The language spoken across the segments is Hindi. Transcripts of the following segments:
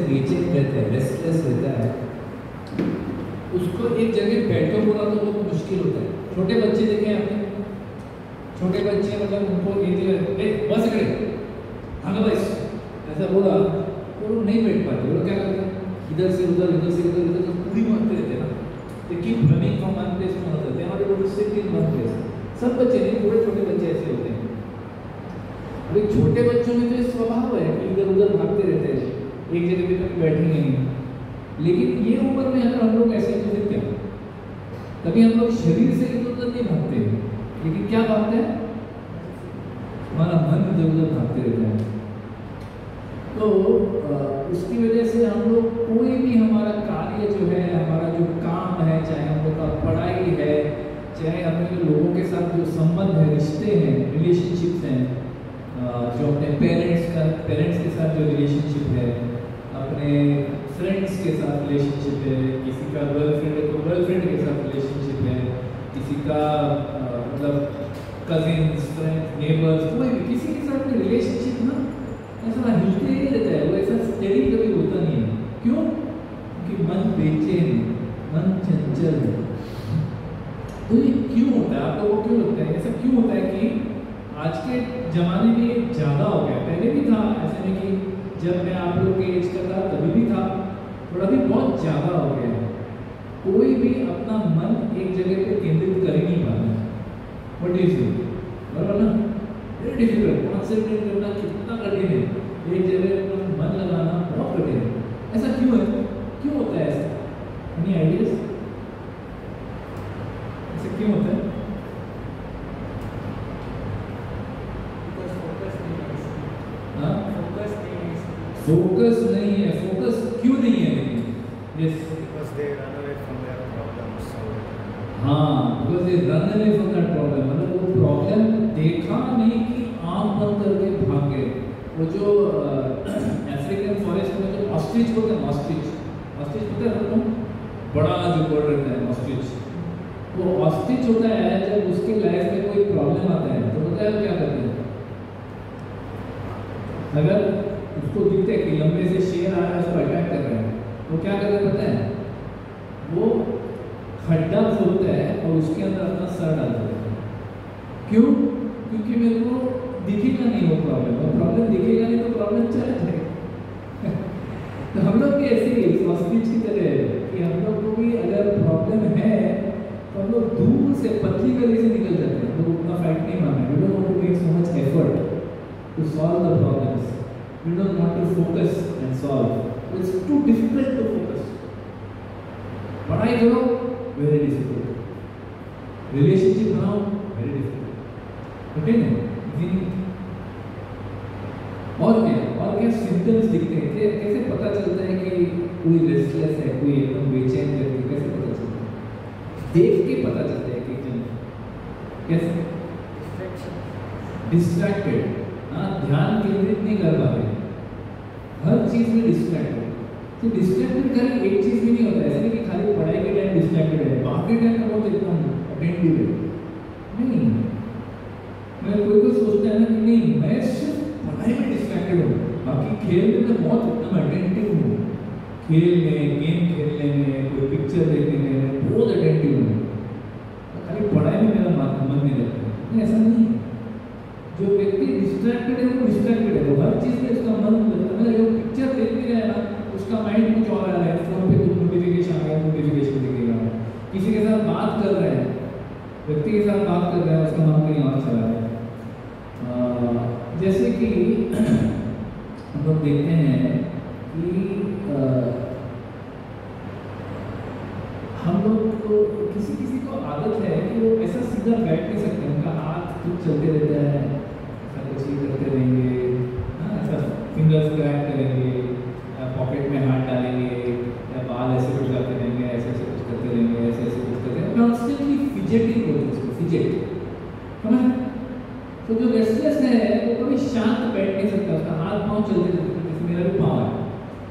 बेचैन रहता है, रेस्टलेस रहता है, उसको एक जगह बैठो बोला तो बहुत मुश्किल होता है। छोटे बच्चे देखे आपने, छोटे बच्चे मतलब उनको एक बस इकड़े हाँ बस ऐसा बोला तो वो नहीं बैठ पाते। वो क्या करते हैं, इधर से उधर पूरी मारते रहते हैं ना, तो keep running from one place to another, they are able to sit in one place. सब बच्चे नहीं, थोड़े छोटे बच्चे ऐसे होते हैं। अभी छोटे बच्चों में तो ये स्वभाव है कि इधर उधर भागते रहते हैं, एक जगह पे कभी बैठेंगे नहीं। लेकिन ये उम्र में अगर हम लोग ऐसे तो फिर क्या, कभी हम लोग शरीर से इधर उधर नहीं भागते, लेकिन क्या भागते हैं, हमारा मन इधर उधर भागते रहता है। तो उसकी वजह से हम लोग कोई भी हमारा कार्य जो है, हमारा जो काम है, चाहे हम लोग का पढ़ाई है, चाहे हमें लोगों के साथ जो संबंध है, रिश्ते हैं, रिलेशनशिप्स हैं, जो अपने पेरेंट्स के साथ जो रिलेशनशिप है, अपने फ्रेंड्स के साथ रिलेशनशिप है, किसी का गर्लफ्रेंड है तो गर्लफ्रेंड के साथ रिलेशनशिप है, किसी का मतलब कजिन्स, फ्रेंड्स, नेबर्स, कोई भी किसी के साथ में रिलेशनशिप ना ऐसा हिलते ही रहता है, वो ऐसा स्टेडी कभी होता नहीं है। क्यों? क्योंकि मन बेचैन, मन चंचल है। तो ये क्यों होता है, आप लोगों को क्यों लगता है ऐसा क्यों होता है कि आज के ज़माने में ज़्यादा हो गया, पहले भी था, ऐसे नहीं कि जब मैं आप लोग के एज का था तभी भी था, थोड़ा भी बहुत ज़्यादा हो गया है। कोई भी अपना मन एक जगह पे केंद्रित कर ही नहीं पा रहा। व्हाट इज इट, बराबर ना? वेरी डिफिकल्ट, कॉन्सेंट्रेट करना कितना कठिन है, एक जगह पर मन लगाना बहुत कठिन है। ऐसा क्यों है, क्यों होता है ऐसा? एनी आइडियाज, ऐसा क्यों होता है? फोकस नहीं है, फोकस क्यों नहीं है? Yes, because they run away from their problems. हाँ, because they run away from that problem, मतलब वो प्रॉब्लम देखा नहीं कि आँख बंद करके भाग गए। वो जो अफ्रीकन फॉरेस्ट में जो ऑस्ट्रिच होते हैं, ऑस्ट्रिच पता है आपको, बड़ा जो बर्ड रहता है ऑस्ट्रिच, वो ऑस्ट्रिच होता है जब उसके लाइफ में कोई प्रॉब्लम आता है तो पता है क्या करते हैं, अगर उसको दिखते है कि लंबे से शेर आ रहा है, उसको अटैक कर रहा है, वो क्या करता है पता है, वो खड्डा खोलता है और उसके अंदर अपना सर डाल देता है। क्यों? क्योंकि मेरे को दिखेगा नहीं वो प्रॉब्लम, और प्रॉब्लम दिखेगा नहीं तो प्रॉब्लम चला जाएगा। तो हम लोग भी ऐसे ही ऑस्ट्रिच की तरह है कि हम लोग को भी अगर प्रॉब्लम है तो हम लोग दूर से पतली गली से निकल जाते हैं, हम लोग उतना फाइट नहीं मारना। We don't want to make so much effort to solve the problems. We don't want to focus and solve. It's too difficult to focus. पढ़ाई करो, very difficult. Relationship बनाओ, very difficult. okay ना? और क्या symptoms दिखते हैं? कैसे पता चलता है कि कोई restless है, कोई एकदम बेचैन करके, कैसे पता चलता है? देख के पता चलता है कि कैसे? Distracted. हाँ, ध्यान केंद्रित नहीं कर पा रहे, हर चीज में डिस्ट्रैक्टेड। तो डिस्ट्रैक्टेड खाली एक चीज भी नहीं होता, ऐसे नहीं कि खाली पढ़ाई के टाइम डिस्ट्रैक्टेड है, बाकी टाइम का बहुत एकदम अटेंटिव है। नहीं, मैं कोई सोचता है ना कि नहीं मैं सिर्फ पढ़ाई में डिस्ट्रैक्टेड हूँ, बाकी खेल में मैं बहुत एकदम अटेंटिव हूँ, खेल में, गेम खेलने में, कोई पिक्चर देखने में बहुत अटेंटिव हूँ, खाली पढ़ाई में मेरा मन नहीं लगता। ऐसा नहीं है, जो व्यक्ति डिस्ट्रैक्टेड है वो डिस्ट्रैक्टेड है, वो हर चीज़ में उसका मन लगता है। जो पिक्चर देख भी रहा है ना, उसका माइंड कुछ और आ रहा है, फोन पे कुछ नोटिफिकेशन आ गया, नोटिफिकेशन दिखेगा। किसी के साथ बात कर रहे हैं, व्यक्ति के साथ बात कर रहा है, उसका मन कहीं और चला है। जैसे कि हम लोग देखते हैं कि हम लोग को किसी को आदत है कि वो ऐसा सीधा बैठ नहीं सकते, उनका हाथ कुछ चलते रहता है, ऐसा कुछ ही करते रहेंगे, हाँ ऐसा फिंगर्स क्रैक करेंगे, पॉकेट में हाथ डालेंगे, या बाल ऐसे कुछ करते रहेंगे, ऐसे कुछ करते रहेंगे, ऐसे कुछ करते रहेंगे, कॉन्स्टेंटली फिजेटिंग होती है उसको, फिजेट, समझ? तो जो रेस्टलेस है वो कभी शांत बैठ नहीं सकता, उसका हाथ पाँव चलते रहते हैं। जैसे मेरा भी पाँव है,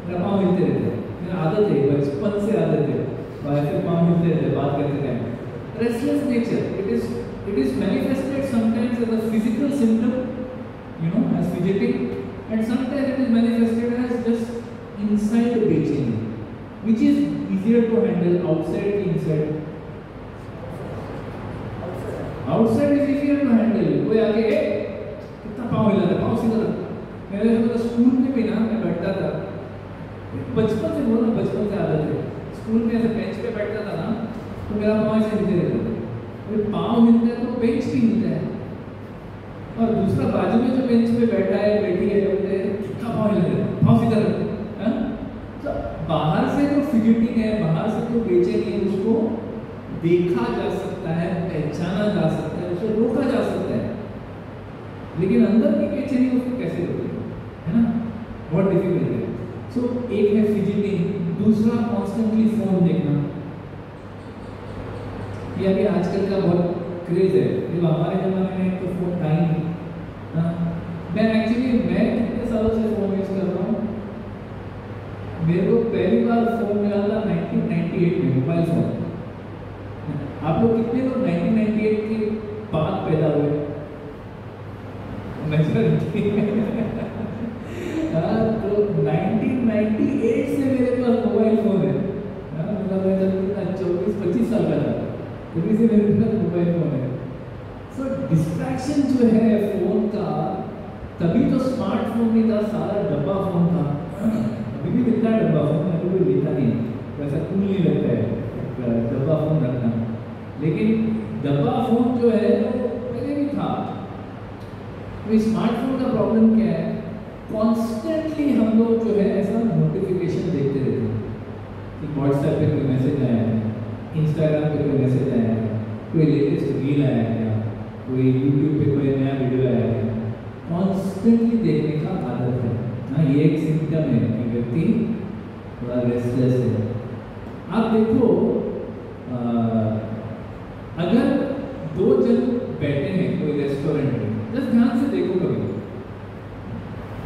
मेरा पाँव हिलते रहते हैं, मेरा आदत है, बचपन से आदत है, ऐसे पाँव हिलते रहते हैं बात करते time. Restless nature, it is manifested sometimes as a physical symptom, as fidgeting, and sometimes it is manifested as just inside unsigned बेचैनी, which is easier to handle, outside कि inside? Outside is easier to handle. कोई आके कितना पाँव हिला रहा है, पाँव सीधा रख। मेरे स्कूल में भी ना मैं बैठता था, बचपन से बोला, बचपन से आदत है, स्कूल में ऐसे बेंच पे बैठता था ना तो मेरा पाँव ऐसे हिलते रहता था। मेरे पाँव हिलते हैं तो बेंच भी हिलता है, और दूसरा बाजू में जो बेंच पे बैठा है बैठी है बोलते हैं कितना पाँव हिल रहा है, पाँव सीधा रख। तो बाहर से जो फिजिटिंग है, बाहर से जो बेचैनी है, उसको देखा जा सकता है, पहचाना जा सकता है, उसे रोका जा सकता है, लेकिन अंदर की बेचैनी उसको कैसे रोकें, है ना? बहुत डिफिकल्ट है। सो एक है फिजिटिंग, दूसरा कॉन्स्टेंटली फोन देखना। ये अभी आजकल का बहुत क्रेज है, जब हमारे जमाने में तो फोन था ही नहीं। मैं कितने सालों से फोन यूज कर रहा हूँ, मेरे को पहली बार फोन मिला था 1998 में, मोबाइल फोन। आप लोग कितने लोग 1998 के बाद पैदा हुए? तो 1998 से मेरे पास मोबाइल फोन है। मतलब मैं जब 24-25 साल का था तभी से मेरे पास मोबाइल फोन है। सो डिस्ट्रैक्शन जो है फोन का, तभी तो स्मार्टफोन नहीं था, सारा डब्बा फोन था। अभी भी मिलता है डब्बा फोन, अभी कोई लेता नहीं, वैसा कूल नहीं लगता है डब्बा फोन रखना, लेकिन डब्बा फोन जो है वो पहले भी था। तो स्मार्टफोन का प्रॉब्लम क्या है, कॉन्स्टेंटली हम लोग जो है ऐसा नोटिफिकेशन देखते रहते हैं कि व्हाट्सएप पे कोई मैसेज आया है, इंस्टाग्राम पे कोई मैसेज आया है, कोई लेटेस्ट रील आया है, कोई यूट्यूब पे कोई नया वीडियो आया है। कॉन्स्टेंटली देखने का आदत है ना, ये एक सिम्टम है कि व्यक्ति थोड़ा रेस्टलेस है। आप देखो, अगर दो जन बैठे हैं कोई रेस्टोरेंट में, बस ध्यान से देखो, कभी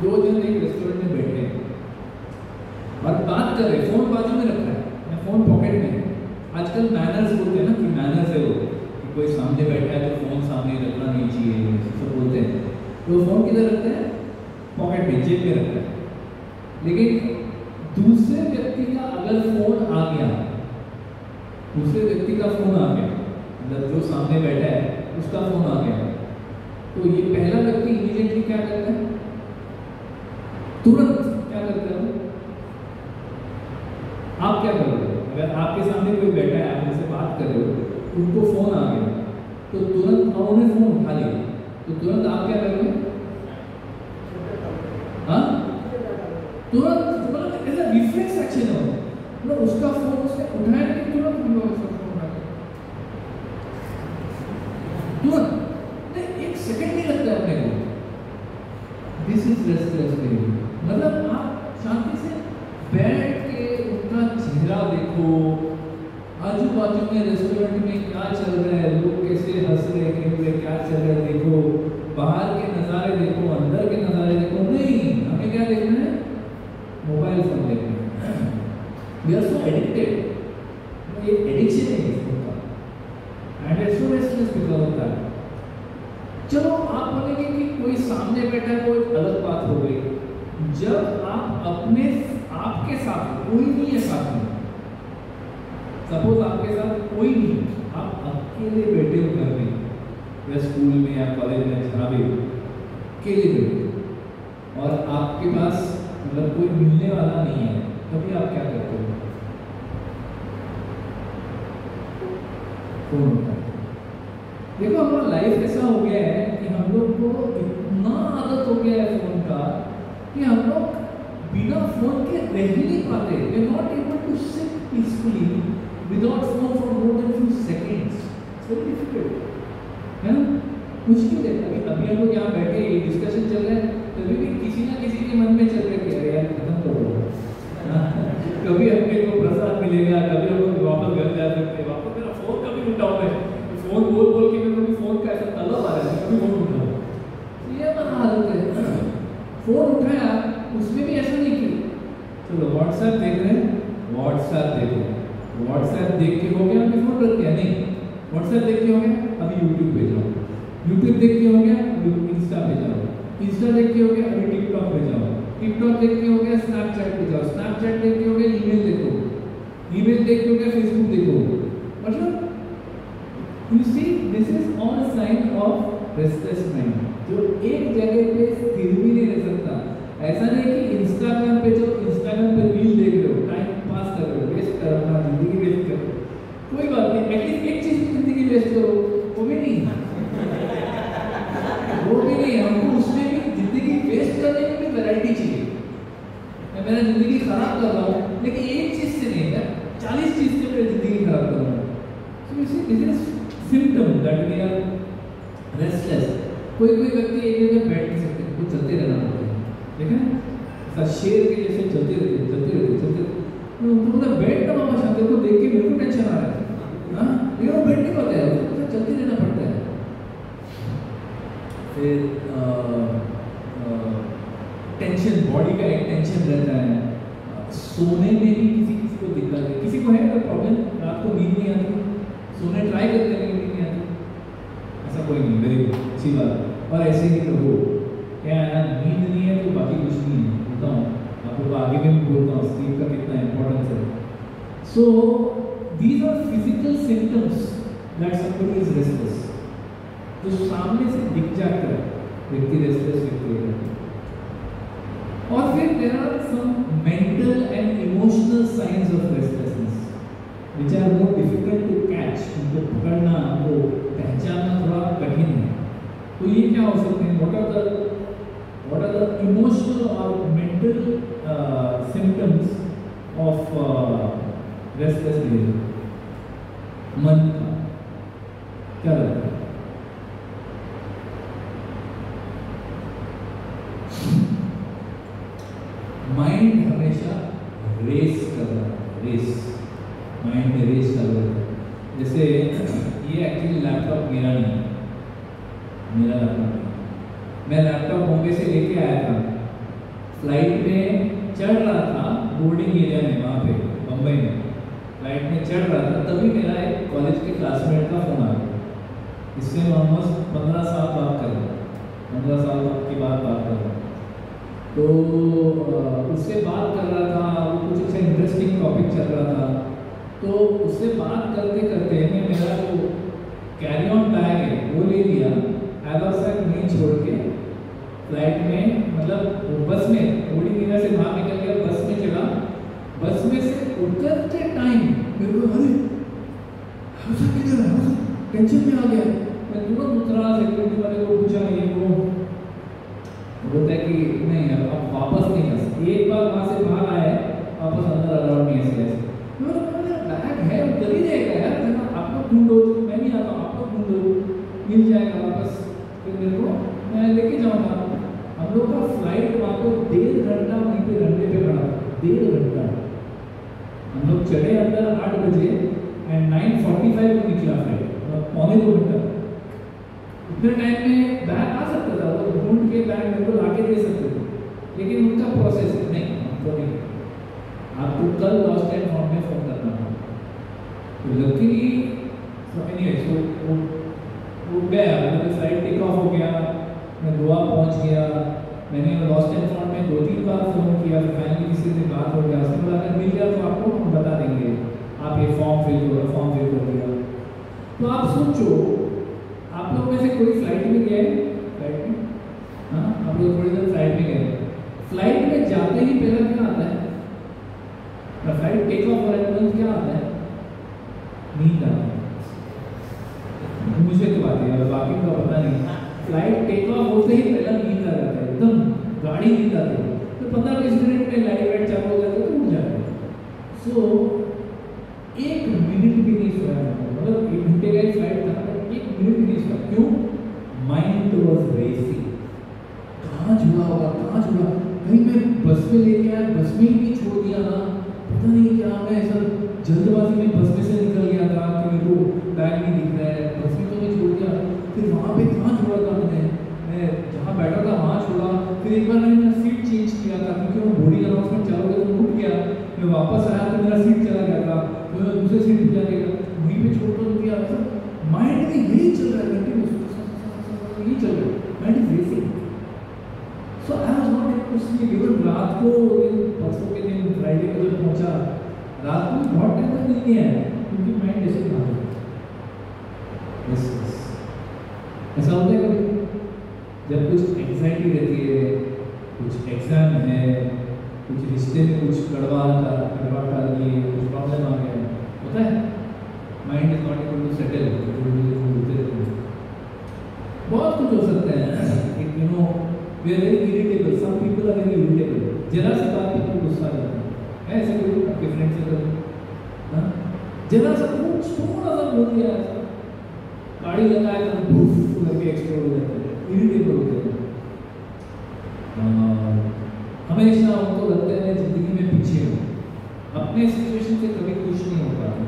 दो जन एक रेस्टोरेंट में बैठे हैं और बात कर रहे, फोन बाजू में रखा है या फोन पॉकेट में है। आजकल मैनर्स बोलते हैं ना कि मैनर्स है वो, कि कोई सामने बैठा है तो फोन सामने रखना नहीं चाहिए, सब बोलते हैं। तो फोन किधर रखते हैं? पॉकेट में, जेब में रखता है। लेकिन दूसरे व्यक्ति का अगर फोन आ गया, दूसरे व्यक्ति का फोन आ गया, मतलब जो सामने बैठा है उसका फोन आ गया, तो ये पहला व्यक्ति इमीडिएटली क्या करता है? तुरंत क्या करते हो? आप क्या करोगे? अगर आपके सामने कोई बैठा है, आप उनसे बात कर रहे हो, उनको फोन आ गया, तो तुरंत उन्होंने फोन उठा लिया, तो तुरंत आप क्या करोगे? हाँ, तुरंत, मतलब ऐसा रिफ्लेक्स एक्शन है, मतलब उसका फोन उसने उठाया कि तुरंत एक सेकंड नहीं लगता है अपने को। This is restless behaviour. मतलब आप शांति से बैठ के उनका चेहरा देखो, आजू बाजू में रेस्टोरेंट में क्या चल रहा है, लोग कैसे हंस रहे हैं, क्या चल रहा है देखो, बाहर के नज़ारे देखो, अंदर के नज़ारे देखो। नहीं, हमें क्या देखना है? मोबाइल फोन देखना है। वी आर सो एडिक्टेड, ये एडिक्शन है इसका, and it's so restless because of that. चलो आप बोलेंगे कि कोई सामने बैठा है, वो एक अलग बात हो गई। जब आप आपके साथ कोई नहीं है साथ में, सपोज आपके साथ कोई नहीं, आप अकेले बैठे हो घर में या स्कूल में या कॉलेज में, जहाँ भी अकेले बैठे, और आपके पास मतलब कोई मिलने वाला नहीं है, तभी आप क्या करते हो? फोन उठाते। देखो हमारा लाइफ ऐसा हो गया है कि हम लोग को इतना आदत हो गया है फोन का कि हम लोग बिना फोन के रह ही नहीं पाते। We are not able to sit peacefully without phone for more than few seconds. It's very difficult, है ना? मुश्किल है। अभी हम लोग यहाँ बैठे, ये डिस्कशन चल रहा है, तभी भी किसी ना किसी के मन में चल रहा है कि अरे यार खत्म तो हो, कभी अपने को प्रसाद मिलेगा, कभी हम लोग वापस घर जा सकते हैं, वापस मेरा फोन कभी उठाऊं मैं, फोन बोल बोल के मेरे को फोन का ऐसा तलब आ रहा है, कभी फोन उठाऊं। ये हमारा हालत है। फोन उठाया, उसमें भी ऐसा नहीं कि चलो व्हाट्सएप देख रहे हैं, व्हाट्सएप देखो, व्हाट्सएप देख के हो गया, अभी फोन रख दिया, नहीं, व्हाट्सएप देख के हो गया, अभी यूट्यूब पे जाओ, यूट्यूब देख के हो गया, अभी इंस्टा पे जाओ, इंस्टा देख के हो गया, अभी टिकटॉक पे जाओ, टिकटॉक देख के हो गया स्नैपचैट पे जाओ, स्नैपचैट देख के हो गया ईमेल देखो, ईमेल देख के हो गया फेसबुक देखो। मतलब you see this is all sign of restless mind, जो एक जगह पे स्थिर भी नहीं रह सकता। ऐसा नहीं कि इंस्टाग्राम पे जो इंस्टाग्राम पे रील देख रहे हो, टाइम पास कर रहे हो, वेस्ट कर रहे हो, जिंदगी वेस्ट कर रहे हो, कोई बात नहीं, एटलीस्ट एक चीज में जिंदगी वेस्ट करो, वो भी नहीं वो भी नहीं। हमको उसमें भी जिंदगी वेस्ट करने में भी वैरायटी चाहिए। मैं मेरा जिंदगी खराब कर रहा हूँ लेकिन एक चीज से नहीं है, 40 चीज से मेरी जिंदगी खराब कर रहा हूँ। So this is symptom that we are restless. कोई व्यक्ति एक जगह बैठ नहीं सकते, वो चलते रहना पड़ता है, ठीक है ना, शेर के जैसे चलते रहते। तो बैठ ना बाबा शांति को देख के मेरे को टेंशन आ रहा है, हाँ लेकिन वो बैठ नहीं पाता है, उसको चलते रहना पड़ता है। फिर टेंशन, बॉडी का एक टेंशन रहता है। सोने में भी किसी को दिक्कत है, किसी को है अगर प्रॉब्लम, रात को नींद नहीं आती, सोने ट्राई करते हैं लेकिन नींद नहीं आती, ऐसा कोई नहीं, वेरी गुड, अच्छी बात। और ऐसे ही रहो, क्या है ना, नींद नहीं है तो बाकी कुछ नहीं है, बोलता हूँ आपको आगे भी बोलता हूँ स्लीप का कितना इंपॉर्टेंस है। So these are physical symptoms that somebody is restless, जो सामने से दिख जाता है व्यक्ति रेस्टलेस व्यक्ति है। और फिर there are some mental and emotional signs of restlessness which are more difficult to catch, उनको पकड़ना, उनको पहचानना थोड़ा कठिन है। तो ये क्या हो सकते हैं, what are the emotional or mental symptoms of restless behavior? मन का क्या लगता है? माइंड हमेशा रेस कर रहा है, रेस, माइंड में रेस कर रहा है। जैसे ये एक्चुअली लैपटॉप मेरा नहीं, मेरा लैपटॉप, मैं लैपटॉप बॉम्बे से लेके आया था, फ्लाइट में चढ़ रहा था, बोर्डिंग एरिया में वहाँ पे बम्बई में फ्लाइट में चढ़ रहा था, तभी मेरा एक कॉलेज के क्लासमेट का फ़ोन आ गया। इससे मैं ऑलमोस्ट 15 साल बात कर रहा हूँ, 15 साल की बात कर रहा हूँ। तो उससे बात कर रहा था, वो कुछ अच्छा इंटरेस्टिंग टॉपिक चल रहा था, तो उससे बात करते करते मैं मेरा जो कैरी ऑन बैग है वो ले लिया, हैदराबाद नहीं छोड़ के फ्लाइट में, मतलब बस में, बोर्डिंग एरिया से बाहर निकल गया, बस में चढ़ा, बस में से उतरते टाइम मेरे को अरे हौसला किधर है, हौसला टेंशन में आ गया। मैं तुरंत उतरा, सिक्योरिटी वाले को पूछा, ये वो बोलता है कि नहीं अब वापस नहीं आ सकते, एक बार वहाँ से बाहर आए वापस अंदर अलाउड नहीं है। ऐसे बैग है उधर ही रहेगा यार, आप लोग ढूंढो, मैं नहीं आता, आप लोग ढूंढो, मिल जाएगा वापस। फिर मेरे को मैं लेके जाऊँगा। हम लोग का फ्लाइट वहाँ पे 1.5 घंटा वहीं पे रनवे पे खड़ा, 1.5 घंटा। हम लोग चढ़े अंदर 8 बजे एंड 9:45 को निकला फ्लाइट, मतलब पौने 2 घंटा। उतने टाइम में बैग आ सकता था, वो ढूंढ के बैग मेरे को लाके दे सकते थे, लेकिन उनका प्रोसेस है नहीं, हमको नहीं, आपको कल लॉस्ट एंड फाउंड में फ़ोन करना होगा। तो लकीली वो गया, मतलब फ्लाइट टेक ऑफ हो गया, मैं गोवा पहुंच गया। मैंने लॉस्ट एंड फाउंड में 2-3 बार फ़ोन किया, फिर फाइनली किसी से बात हो गया, उसके बाद अगर मिल गया तो आपको हम बता देंगे, आप ये फॉर्म फिल करो, फॉर्म फिल कर दिया। तो आप सोचो, आप लोग में से कोई फ्लाइट में गए, फ्लाइट में, हाँ आप लोग थोड़ी देर फ्लाइट में गए, फ्लाइट में जाते ही पहला क्या आता है, फ्लाइट टेक ऑफ हो रहा है तुरंत क्या आता है, नींद आता है। मुझे तो बात है, बाकी का पता नहीं। फ्लाइट टेक ऑफ होते ही पहला नींद आ जाता है, एकदम गाड़ी नींद आती है, तो 15-20 मिनट में लाइट वाइट चालू हो जाता है तो उठ जाते हैं। सो 1 मिनट भी नहीं सोया, मतलब 1 घंटे का फ्लाइट था, 1 मिनट भी नहीं सोया। क्यों? माइंड वाज रेसिंग, कहाँ जुड़ा होगा, कहाँ जुड़ा, कहीं मैं बस में लेके आया, बस में ही छोड़ दिया ना, पता नहीं क्या, मैं ऐसा जल्दबाजी में बस में से निकल गया था कि मेरे को बैग नहीं दिख रहा है, बस में तो मैं छोड़ दिया, फिर वहाँ पे कहाँ छोड़ा था मैं जहाँ बैठा था वहाँ छोड़ा, फिर एक बार मैंने मेरा सीट चेंज किया था क्योंकि वो बोर्डिंग अनाउंसमेंट चालू हो गया तो उठ गया, मैं वापस आया तो मेरा सीट चला गया था, तो मैं दूसरे सीट पर जाके वहीं पे छोड़ तो दिया। माइंड में यही चल रहा है, कंटिन्यूस यही चल रहा है, mind is racing. So I was not able to sleep. Even रात को परसों के दिन फ्राइडे को जब पहुंचा, रात को बहुत टाइम तक नींद नहीं आया क्योंकि माइंड ऐसे भाग रहा है। ऐसा होता है कभी जब कुछ एंग्जाइटी रहती है, कुछ एग्जाम है, कुछ रिश्ते में कुछ कड़वा का लिए कुछ प्रॉब्लम आ गया, होता है mind is not able to settle, बहुत कुछ हो सकता है। You know we are very irritable, some people are very irritable, जरा सी बात पे तो गुस्सा आ जाता है। ऐसे कोई आपके फ्रेंड से करो, जरा सा कुछ थोड़ा सा बोल दिया, गाड़ी लगाया तो भूफ करके एक्सप्लोड हो जाता है, इरिटेबल हो जाता है। हमेशा उनको लगता है जिंदगी में पीछे हो, अपने सिचुएशन से कभी खुश नहीं हो पाते।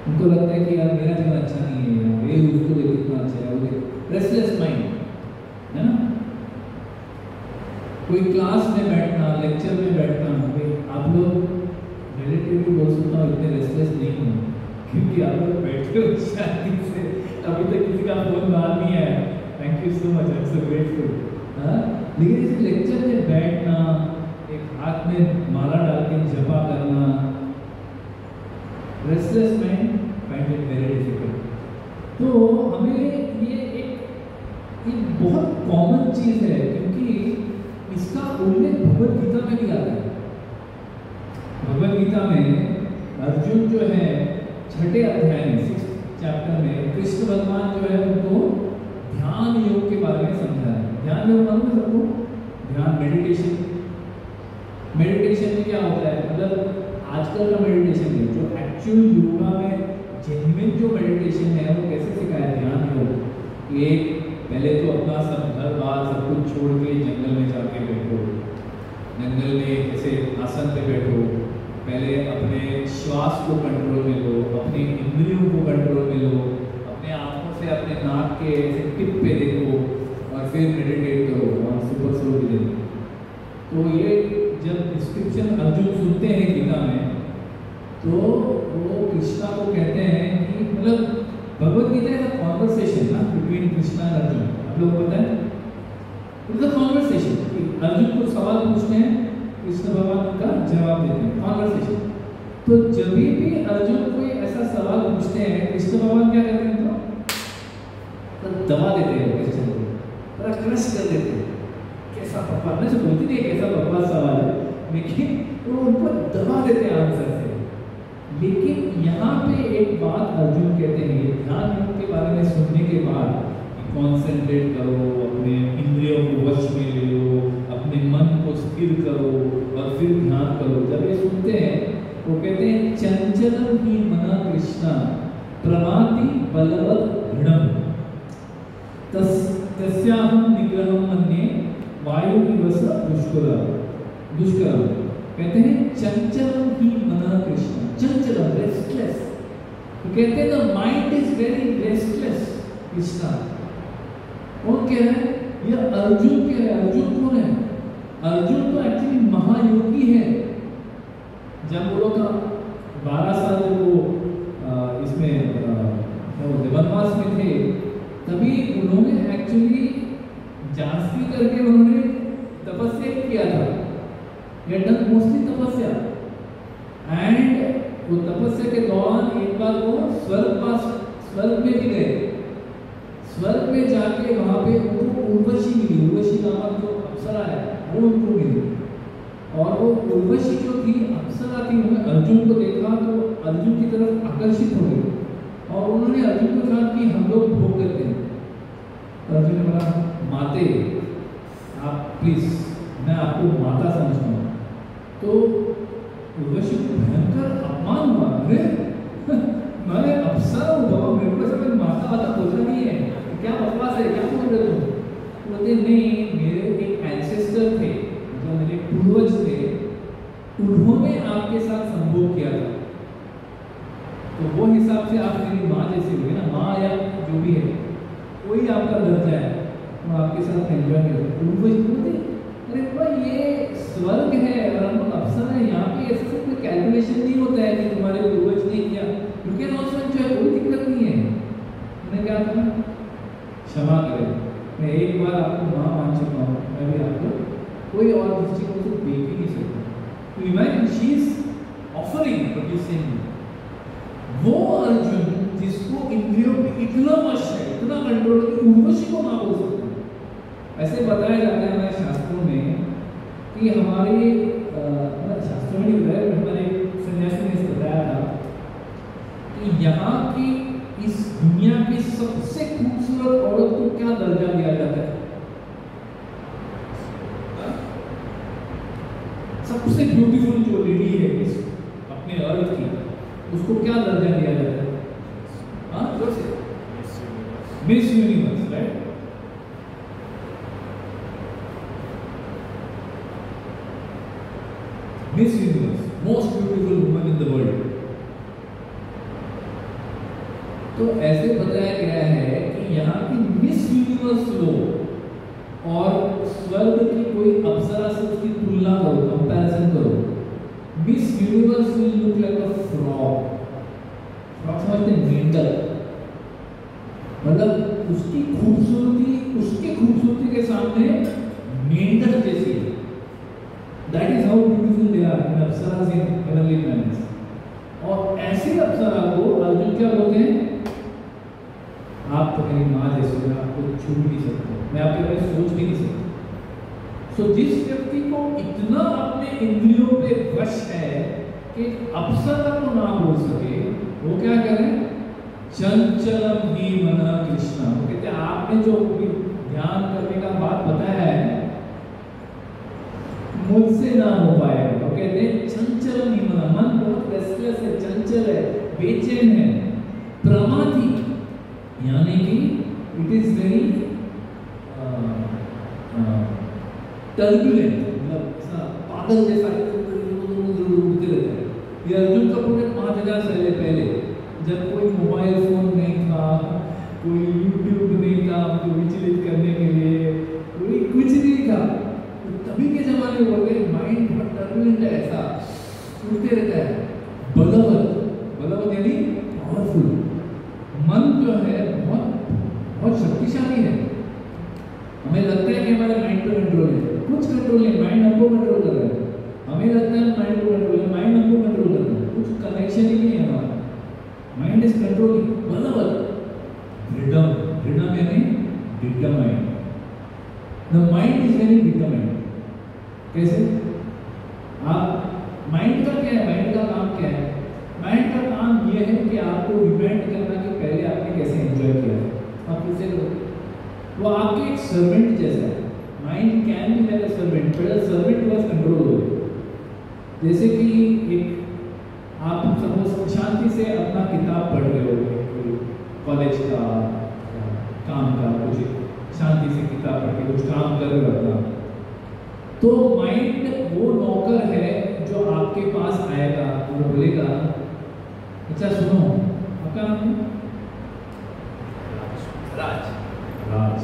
उनको लगता है कि यार मेरा जीवन अच्छा नहीं है, ये उसको देख कितना अच्छा है, वो देख, रेस्टलेस माइंड है ना। कोई क्लास में बैठना, लेक्चर में बैठना, आप लोग रिलेटिवली बोल सकता हूँ इतने रेस्टलेस नहीं हो, क्योंकि आप लोग बैठे हो शांति से, अभी तक किसी का फोन बाहर नहीं आया। Thank you so much, I am so grateful. लेकिन इस लेक्चर में बैठना, एक हाथ में माला डाल के जपा करना, restless mind find it very difficult. तो हमें ये एक बहुत कॉमन चीज है, क्योंकि इसका उल्लेख भगवद गीता में भी आता है। भगवद गीता में अर्जुन जो है 6ठे अध्याय में 6th चैप्टर में कृष्ण भगवान जो है उनको ध्यान योग के बारे में समझा है। ध्यान योग मालूम है सबको? ध्यान, मेडिटेशन। मेडिटेशन में क्या होता है, मतलब आजकल का मेडिटेशन है, जो एक्चुअल योगा में जेन्युइन जो मेडिटेशन है वो कैसे सिखाया है? ध्यान योग। एक पहले तो अपना सब घर बार सब कुछ छोड़ के जंगल में जाके बैठो, जंगल में ऐसे आसन पे बैठो, पहले अपने श्वास को कंट्रोल में लो, अपनी इंद्रियों को कंट्रोल में लो, अपने आंखों से अपने नाक के ऐसे टिप पे देखो और फिर मेडिटेट करो और सुपर स्लो भी देखो। तो ये जब डिस्क्रिप्शन अर्जुन सुनते हैं गीता में, तो वो कृष्णा को कहते हैं कि मतलब Bhagavad Gita is a conversation ना बिटवीन कृष्णा और अर्जुन। आप लोगों को पता है इट्स अ कॉन्वर्सेशन। अर्जुन को सवाल पूछते हैं, कृष्ण भगवान उनका जवाब देते हैं, कॉन्वर्सेशन। तो जब भी अर्जुन कोई ऐसा सवाल पूछते हैं, कृष्ण भगवान क्या करते हैं? तो दबा देते हैं क्वेश्चन को, थोड़ा क्रश कर देते हैं। कैसा बकवास, मैं से बोलती नहीं कैसा बकवास सवाल है, लेकिन वो उनको दबा देते हैं आंसर से। लेकिन यहाँ पे एक बात अर्जुन कहते हैं, ध्यान योग के बारे में सुनने के बाद कॉन्सेंट्रेट करो, अपने इंद्रियों को वश में ले लो, अपने मन को स्थिर करो और फिर ध्यान करो। जब ये सुनते हैं वो कहते हैं चंचलम ही मना कृष्णा प्रमाति बलवत् दृढ़म् तस्याहं निग्रहं मन्ये वायुरिवस दुष्करम्। कहते हैं चंचलम ही मना कृष्णा, चंचलम, रेस्टलेस। तो कहते हैं the mind is very restless Krishna. कौन कह रहा है? ये अर्जुन कह रहा है। अर्जुन कौन है? अर्जुन तो एक्चुअली महायोगी है। जब वो लोग 12 साल जब वो इसमें वनवास में थे, तभी उन्होंने एक्चुअली जांचती करके उन्होंने तपस्या किया था, या डन मोस्टली तपस्या। एंड वो तपस्या के दौरान एक बार वो स्वर्ग में भी गए। स्वर्ग में जाके वहां पे उनको उर्वशी मिली, उर्वशी नामक जो अप्सरा है वो उनको मिली। और वो उर्वशी जो थी, अप्सरा थी, उन्होंने अर्जुन को देखा तो अर्जुन की तरफ आकर्षित हो गई और उन्होंने अर्जुन को कहा कि हम लोग भोग करते हैं। अर्जुन ने बोला माते आप प्लीज, मैं आपको माता समझता हूँ। तो उर्वशी को भयंकर अपमान हुआ। मैं अप्सरा हूँ बाबा, मेरे को ऐसा माता वाता बोलना नहीं है, क्या बकवास है, क्या बोल रहे हो? बोलते नहीं, मेरे एक एंसेस्टर थे, मतलब मेरे पूर्वज थे, उन्होंने आपके साथ संभोग किया था। तो वो हिसाब से आप मेरी माँ जैसी हुई ना, माँ या जो भी है कोई आपका दर्जा है, वो आपके साथ एंजॉय करते। पूर्वज बोलते अरे भाई ये स्वर्ग है और हम लोग अप्सरा है, यहाँ पे ऐसे कोई कैलकुलेशन नहीं होता है कि तुम्हारे पूर्वज ने किया, यू कैन आल्सो एंजॉय, कोई दिक्कत नहीं है। मैंने क्या कहा, क्षमा करें, मैं एक बार आपको माँ मान चुका हूँ, मैं भी आपको कोई imagine she is offering what you saying. वो अर्जुन जिसको इंद्रियों पे इतना वश है, इतना कंट्रोल है कि उर्वशी को ना बोल सकते। ऐसे बताया जाता है हमारे शास्त्रों में कि हमारे शास्त्रों में नहीं बताया, हमारे सन्यासी ने इसे बताया था कि यहाँ की इस दुनिया की सबसे खूबसूरत औरत को क्या दर्जा दिया जाता है? सबसे ब्यूटीफुल जो लेडी है इस अपने अर्थ की, उसको क्या दर्जा दिया जाता है? हाँ, जोर से। Miss universe, right? Miss universe, most beautiful woman in the world. तो ऐसे बताया गया है कि यहाँ की मिस यूनिवर्स लो और स्वर्ग की कोई अप्सरा से उसकी तुलना करो, कंपैरिजन करो। Miss universe will look like a frog. Frog समझते हैं? मेंढक। मतलब उसकी खूबसूरती, उसके खूबसूरती के सामने मेंढक जैसी है। That is how beautiful they are in apsaras in heavenly planets। और ऐसी अप्सरा को अर्जुन क्या बोलते हैं? आप तो मेरी माँ जैसे हो, आपको छू भी नहीं सकते, मैं आपके बारे में सोच भी नहीं सकता। सो जिस व्यक्ति को इतना अपने इंद्रियों पे वश है कि अप्सरा को ना बोल सके, वो क्या करें? चंचलम ही मना कृष्णा। वो कहते हैं आपने जो ध्यान करने का बात बताया है मुझसे ना हो पाएगा। वो कहते हैं चंचलम ही मना, मन बहुत रेस्टलेस है, चंचल है, बेचैन है, प्रमादी, यानी कि इट इज वेरी टर्बुलेंट, मतलब ऐसा पागल जैसा उड़ते रहता है। ये अर्जुन कपूर ने 5000 साल पहले, जब कोई मोबाइल फोन नहीं था, कोई यूट्यूब नहीं था हमको विचलित करने के लिए, कोई कुछ नहीं था, तो तभी के जमाने में बोल रहे माइंड बहुत टर्बुलेंट है, ऐसा उड़ते रहता है। बलवत, बलवत यानी पावरफुल। मन जो है बहुत बहुत शक्तिशाली है। हमें लगता है कि हमारा माइंड पे कंट्रोल है, कुछ कंट्रोल नहीं, माइंड हमको कंट्रोल कर रहा है। हमें लगता है माइंड को कंट्रोल है, माइंड हमको कंट्रोल कर रहा है, कुछ कनेक्शन ही नहीं है हमारा। Mind is controlling. बलवत, फ्रीडम, फ्रीडम यानी determined. The mind is very determined. कैसे? आप माइंड का क्या है? माइंड का काम क्या है? माइंड का काम यह है कि आपको रिमाइंड करना कि पहले आपने कैसे एंजॉय किया है। आप किसे करो, वो आपके एक सर्वेंट जैसा है। Mind can be like a servant, but a servant was control over. जैसे कि एक आप सपोज शांति से अपना किताब पढ़ रहे हो, कॉलेज का काम का, कुछ शांति से किताब पढ़ के कुछ काम कर रहे हो अपना, तो माइंड वो नौकर है जो आपके पास आएगा और बोलेगा अच्छा सुनो, आपका नाम है? राज। राज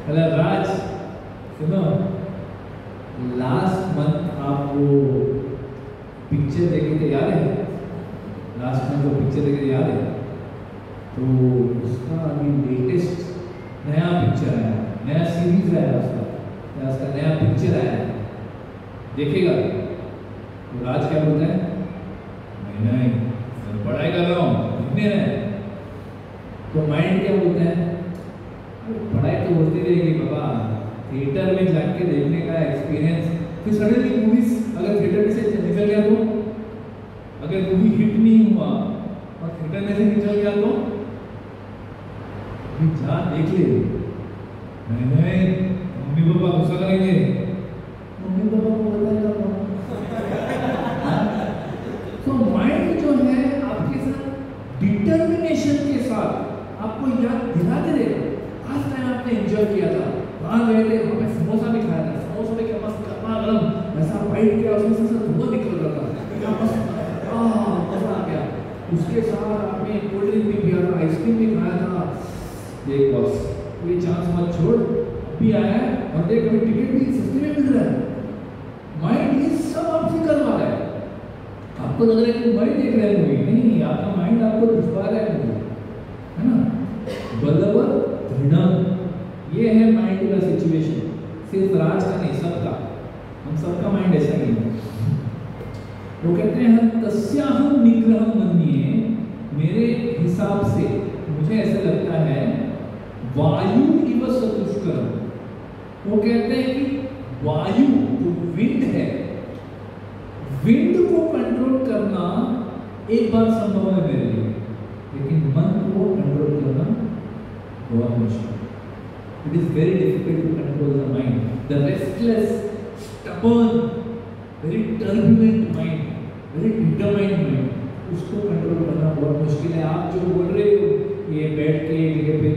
हेलो राज, सुनो, लास्ट मंथ आप वो पिक्चर देखे थे, याद है? लास्ट मंथ वो पिक्चर देखे थे, याद है? तो उसका अभी लेटेस्ट नया पिक्चर आया, नया सीरीज आया उसका नया पिक्चर आया, देखेगा? तो राज क्या बोलता है? नहीं, मैं पढ़ाई कर रहा हूँ, लिखने रहे। तो माइंड क्या बोलता है? पढ़ाई तो होती रहेगी बाबा, थिएटर में जाके देखने का एक्सपीरियंस। फिर सडनली मूवीज अगर थिएटर में से निकल गया तो, अगर मूवी हिट नहीं हुआ और थिएटर में से निकल गया तो जा देख ले। नहीं, मम्मी पापा गुस्सा करेंगे, मम्मी पापा को बताएगा। तो माइंड जो है आपके साथ डिटर्मिनेशन के साथ आपको याद दिलाते रहेगा, आज टाइम आपने एंजॉय किया था, वहाँ गए थे, वहाँ पे समोसा भी खाया था, समोसा भी क्या मस्त गर्मा गर्म ऐसा बाइट किया, उसमें से धुआं निकल रहा था, क्या मस्त मजा आ गया। उसके साथ आपने कोल्ड ड्रिंक भी पिया था, आइसक्रीम भी खाया था। देख बॉस, कोई चांस मत छोड़, अभी आया है और देख अभी टिकट भी सस्ते में मिल रहा है। माइंड ये सब आपसे करवा रहा है। आपको लग रहा है कि माइंड देख रहा है मूवी, नहीं, आपका माइंड आपको दिखवा रहा है मूवी, है ना? बलवत दृढ़, ये है माइंड का सिचुएशन, सिर्फ राज का नहीं, सबका। हम सबका माइंड ऐसा ही है। वो कहते हैं तस्याहं निग्रहं मन्ये, मेरे हिसाब से मुझे ऐसा लगता है वायु इव सतुष्करम। वो कहते हैं कि वायु जो विंड है, विंड को कंट्रोल करना एक बार संभव है मेरे लिए, लेकिन मन को कंट्रोल करना बहुत मुश्किल। It is very difficult to control the mind, the restless, stubborn, very turbulent mind, very determined mind, उसको कंट्रोल करना बहुत मुश्किल है। आप जो बोल रहे हो ये बैठ के जगह पे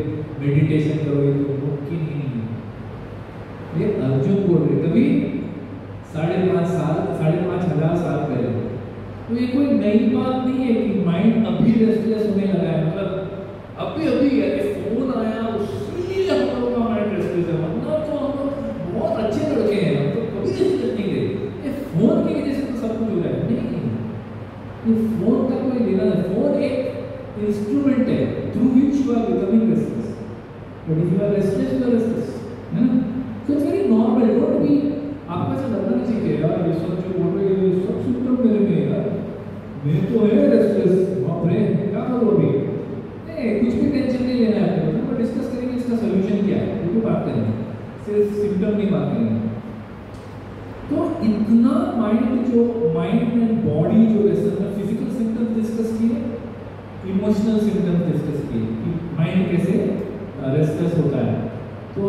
मेडिटेशन करो, ये तो मुमकिन ही नहीं है। ये अर्जुन बोल रहे, कभी 5,500 साल पहले। तो ये कोई नई बात नहीं है कि माइंड अभी रेस्टलेस होने लगा है, मतलब अभी अरे फोन आया उससे हम लोग का माइंड रेस्टलेस है, मतलब तो हम लोग बहुत अच्छे लड़के हैं, हम तो कभी रेस्टलेस नहीं थे, ये फोन की वजह से तो सब कुछ हो रहा है। नहीं, ये फोन का कोई लेना नहीं। फोन एक इंस्ट्रूमेंट है through which you are becoming restless, but if you are restless you are restless, है ना? So it's very normal, don't be, आपको ऐसा लगना नहीं चाहिए यार ये सब जो बोल रहे हैं ये सब सिम्टम मेरे में है यार, मैं तो है रेस्टलेस, बाप रे क्या करो अभी? नहीं, कुछ भी टेंशन नहीं लेना है आपको, तो डिस्कस करेंगे इसका सॉल्यूशन क्या है, वो बात करेंगे, सिर्फ सिम्टम नहीं बात करेंगे। तो इतना माइंड एंड बॉडी जो ऐसा फिजिकल सिम्टम्स डिस्कस किए, इमोशनल सिम्टम्स डिस्कस किए कि माइंड कैसे रेस्टलेस होता है। तो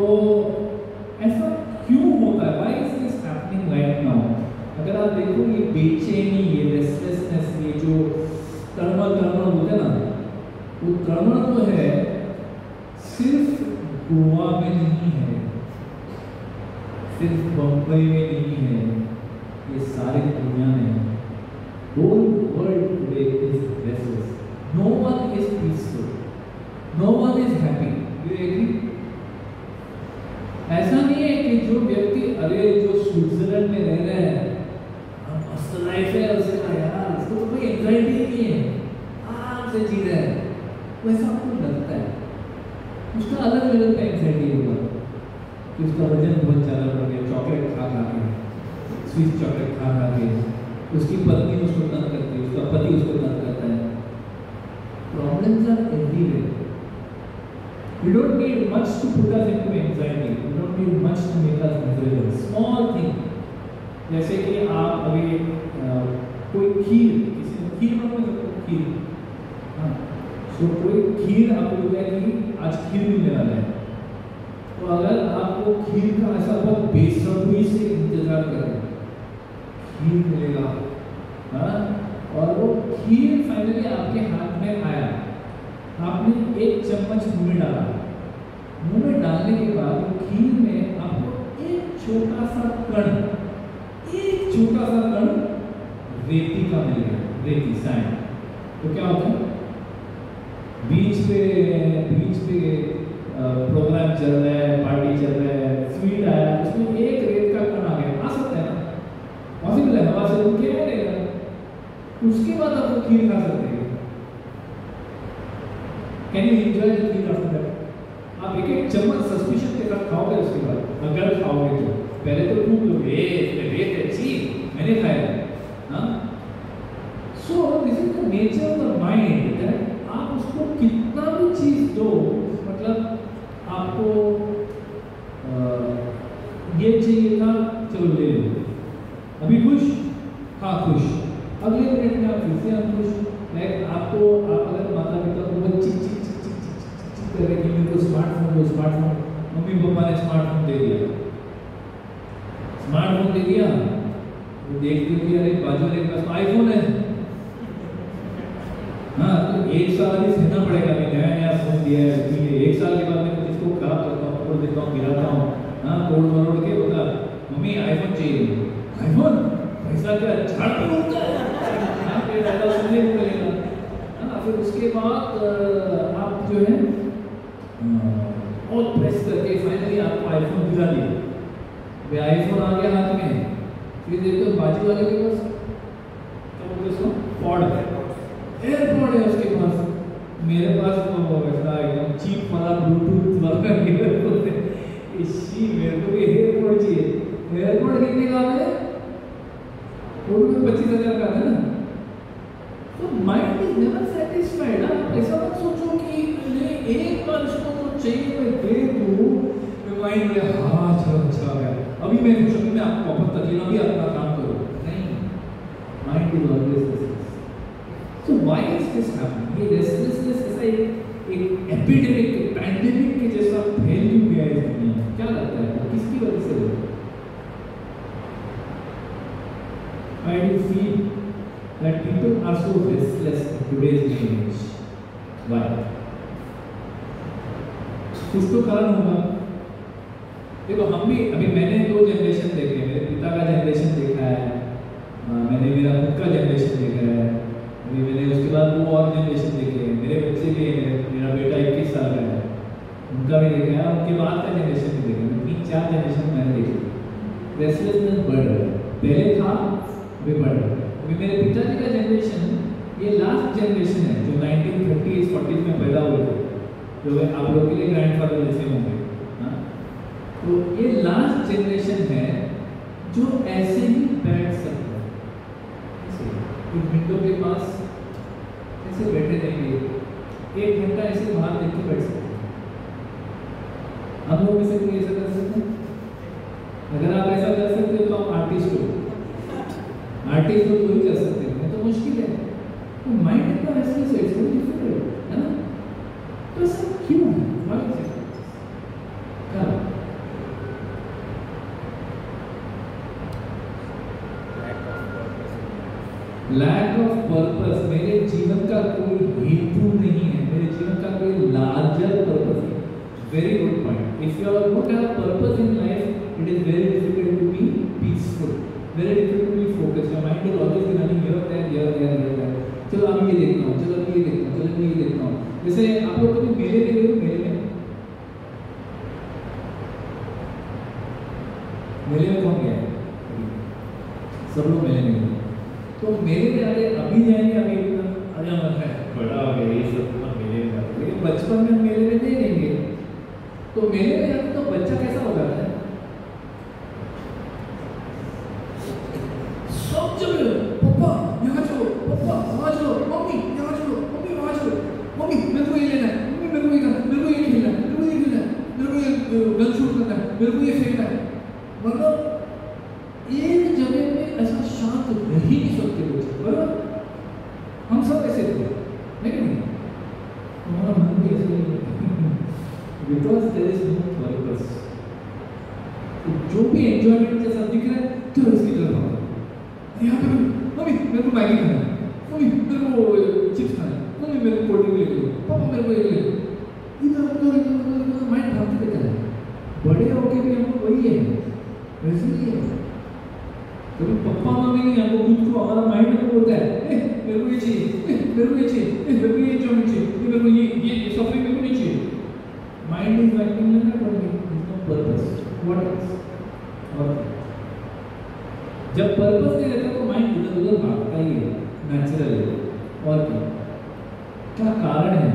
ऐसा क्यों होता है? Why is this happening right now? अगर आप देखो ये बेचैनी, ये रेस्टलेसनेस, ये जो तड़मड़ होता है ना, वो तड़मड़ तो है सिर्फ गोवा में नहीं है, सिर्फ बम्बई में नहीं है, ये सारी दुनिया में है। Whole world today is restless, no one is peaceful, no one is happy. You agree? ऐसा नहीं है कि जो व्यक्ति अरे जो स्विट्जरलैंड में रह रहे हैं, मस्त लाइफ है उसका यार, उसको तो कोई एंजाइटी नहीं है, आराम से जी रहा है, वैसा आपको लगता है। उसका अलग लेवल का एंजाइटी होगा कि उसका वजन बहुत ज़्यादा बढ़ गया चॉकलेट खा के, स्वीट चॉकलेट खा के, उसकी पत्नी उसको तंग करती है, उसका पति उसको तंग करता है। Problems are everywhere. We don't need much to put us into anxiety. We don't need much to make us miserable. Small thing. जैसे कि आप अभी कोई खीर, किसी ने खीर बनवाई तो खीर, हाँ, तो कोई खीर आपको बोला कि आज खीर मिलने वाला है, तो अगर आपको खीर का ऐसा बहुत बेसब्री से इंतजार कर रहे हैं, खीर मिलेगा, हाँ, और वो खीर फाइनली आपके हाथ में आया, आपने एक चम्मच मुंह में डाला, मुंह में डालने के बाद वो खीर में आपको एक छोटा सा कण रेती का मिल गया, रेती सैंड। तो क्या होता है, बीच पे प्रोग्राम चल रहा है, पार्टी चल रहा है, स्वीट आया, उसमें एक रेत का कण आ गया, आ सकता है ना, पॉसिबल है, हवा से उड़ के आएगा, उसके बाद आप वो खीर खा सकते हैं। Can you enjoy the kheer after that? आप एक चम्मच सस्पिशन के साथ खाओगे, उसके बाद अगर खाओगे तो पहले तो खूब लोगे, रेत अच्छी मैंने खाया, हाँ। सो this is the nature of the mind, that आप उसको कितना भी चीज दो, मतलब आपको ये चाहिए था, चलो ले लो, अभी खुश, हाँ खुश, अगले मिनट में आप फिर से खुश। लाइक आपको, आप अगर माता पिता को बहुत चिक कर रहे कि मेरे को स्मार्टफोन दो, स्मार्टफोन, मम्मी पापा ने स्मार्टफोन दे दिया, स्मार्टफोन दे दिया, वो देखते कि अरे बाजू वाले के पास आईफोन है, हाँ, तो एक साल ही सहना पड़ेगा, मैं नया फोन दिया है, एक साल के बाद मैं इसको खराब करता हूँ, तोड़ देता हूँ, गिराता हूँ, हाँ, तोड़ के बता मम्मी आईफोन चाहिए, आईफोन पैसा क्या झाड़ पे उड़ता है, सुनने को मिलेगा, हाँ। फिर उसके बाद आप जो है और प्रेस करके फाइनली आपको आईफोन दिला दिया, वे आईफोन आ गया हाथ में, फिर देखो बाजू वाले के पास क्या बोलते उसको, पॉड, एयरपॉड है उसके पास, मेरे पास तो ऐसा एकदम चीप वाला ब्लूटूथ वाला ईयरफोन है, इसी मेरे को भी एयरपॉड चाहिए, एयरपोर्ट कितने का आता है? वो भी 25,000 का था ना। तो माइंड इज नेवर सेटिस्फाइड। आप ऐसा मत सोचो कि नहीं एक बार इसको तो चाहिए मैं दे दूं, मैं माइंड में हाँ चलो अच्छा हो गया, अभी मैं खुश हूं, मैं आपको वापस तकिए अभी अपना काम करो। नहीं, mind is always restless. So why is this happening? ये रेस्टलेसनेस ऐसा एक एपिडेमिक, पैंडेमिक के जैसा फैल क्यों गया है इस दुनिया में? क्या लगता है किसकी वजह से हुआ? Why do you feel that people are so restless in today's day and age? Why? कुछ तो कारण होगा। देखो हम भी अभी मैंने 2 जनरेशन देखे, मेरे पिता का जनरेशन देखा है, मैंने मेरा खुद का जनरेशन देखा है, अभी मैंने उसके बाद 2 और जनरेशन देखे हैं, मेरे बच्चे भी हैं, मेरा बेटा 21 साल का है, उनका भी देखा है, उनके बाद का जनरेशन भी देखा है, 3-4 जनरेशन मैंने देखे। रेस्टलेसनेस बढ़ रहा है, पहले था अभी बढ़ रहा है। अभी मेरे पिताजी का जनरेशन ये लास्ट जनरेशन है जो 1930s 40s में पैदा हुए थे, जो आप लोग के लिए ग्रैंडफादर जैसे होंगे। हाँ, तो ये लास्ट जनरेशन है जो ऐसे ही बैठ सकता है, ऐसे एक विंडो के पास ऐसे बैठे रहेंगे, 1 घंटा ऐसे बाहर देख के बैठ सकते हैं। हम लोग में से कोई ऐसा कर सकते हैं? अगर आप ऐसा कर सकते हो तो आप आर्टिस्ट हो, आर्टिस्ट तो ही कर सकते हैं, तो मुश्किल है। तो माइंड इतना रेस्टलेस है, इट्स वेरी डिफिकल्ट, है ना? तो ऐसा क्यों है? Why is it? क्या? Lack of purpose. मेरे जीवन का कोई हेतु नहीं है, मेरे जीवन का कोई लार्जर पर्पस है। Very good point. If you are don't have purpose in life, it is very difficult to be peaceful, very difficult to be focused. Your mind will always be running here. चलो अभी ये देखता हूँ, चलो अभी ये देखता हूँ, चलो अभी ये देखता हूँ। जैसे आप लोग कभी मेले में गए हो? मेले में कौन गया है? सब लोग मेले में गए। तो मेले में अभी जाएंगे, अभी अरे बड़ा हो गया ये सब मेले में जाते, लेकिन बचपन में हम मेले में नहीं रहेंगे। तो मेले में जाते तो बच्चा कैसा हो जाता है? पापा यहाँ चलो, पापा वहाँ चलो, मम्मी यहाँ चलो, मम्मी वहाँ चलो, मम्मी मेरे को ये लेना है, मम्मी मेरे को ये करना है, मेरे को ये खेलना है, मेरे को ये खेलना है, मेरे को ये गन शूट करना है, मेरे को ये फेंकना है। मतलब एक जगह में ऐसा शांत रह ही नहीं सकते बच्चे, बराबर? हम सब ऐसे थे, लेकिन हमारा मन भी ऐसे ही because there is no purpose. जो भी एंजॉयमेंट के साथ दिख रहा है तो इसकी तरफ आओ। यहाँ पे मम्मी मेरे को मैगी खाना है, मम्मी मेरे को चिप्स खाना है, मम्मी मेरे को कोल्ड ड्रिंक ले लो, पापा मेरे को ये ले लो। इधर माइंड भागते रहता है। बड़े होके भी हमको वही है, वैसे ही है। कभी पापा मम्मी नहीं, हमको खुद को हमारा माइंड हमको बोलता है मेरे को ये चाहिए, मेरे को ये चाहिए, मेरे को ये एंजॉयमेंट चाहिए, मेरे को ये सफरिंग मेरे को नहीं चाहिए। Mind is working in no purpose. What is? और जब पर्पस नहीं रहता तो माइंड इधर उधर भागता ही है, नेचुरल है। और क्या कारण है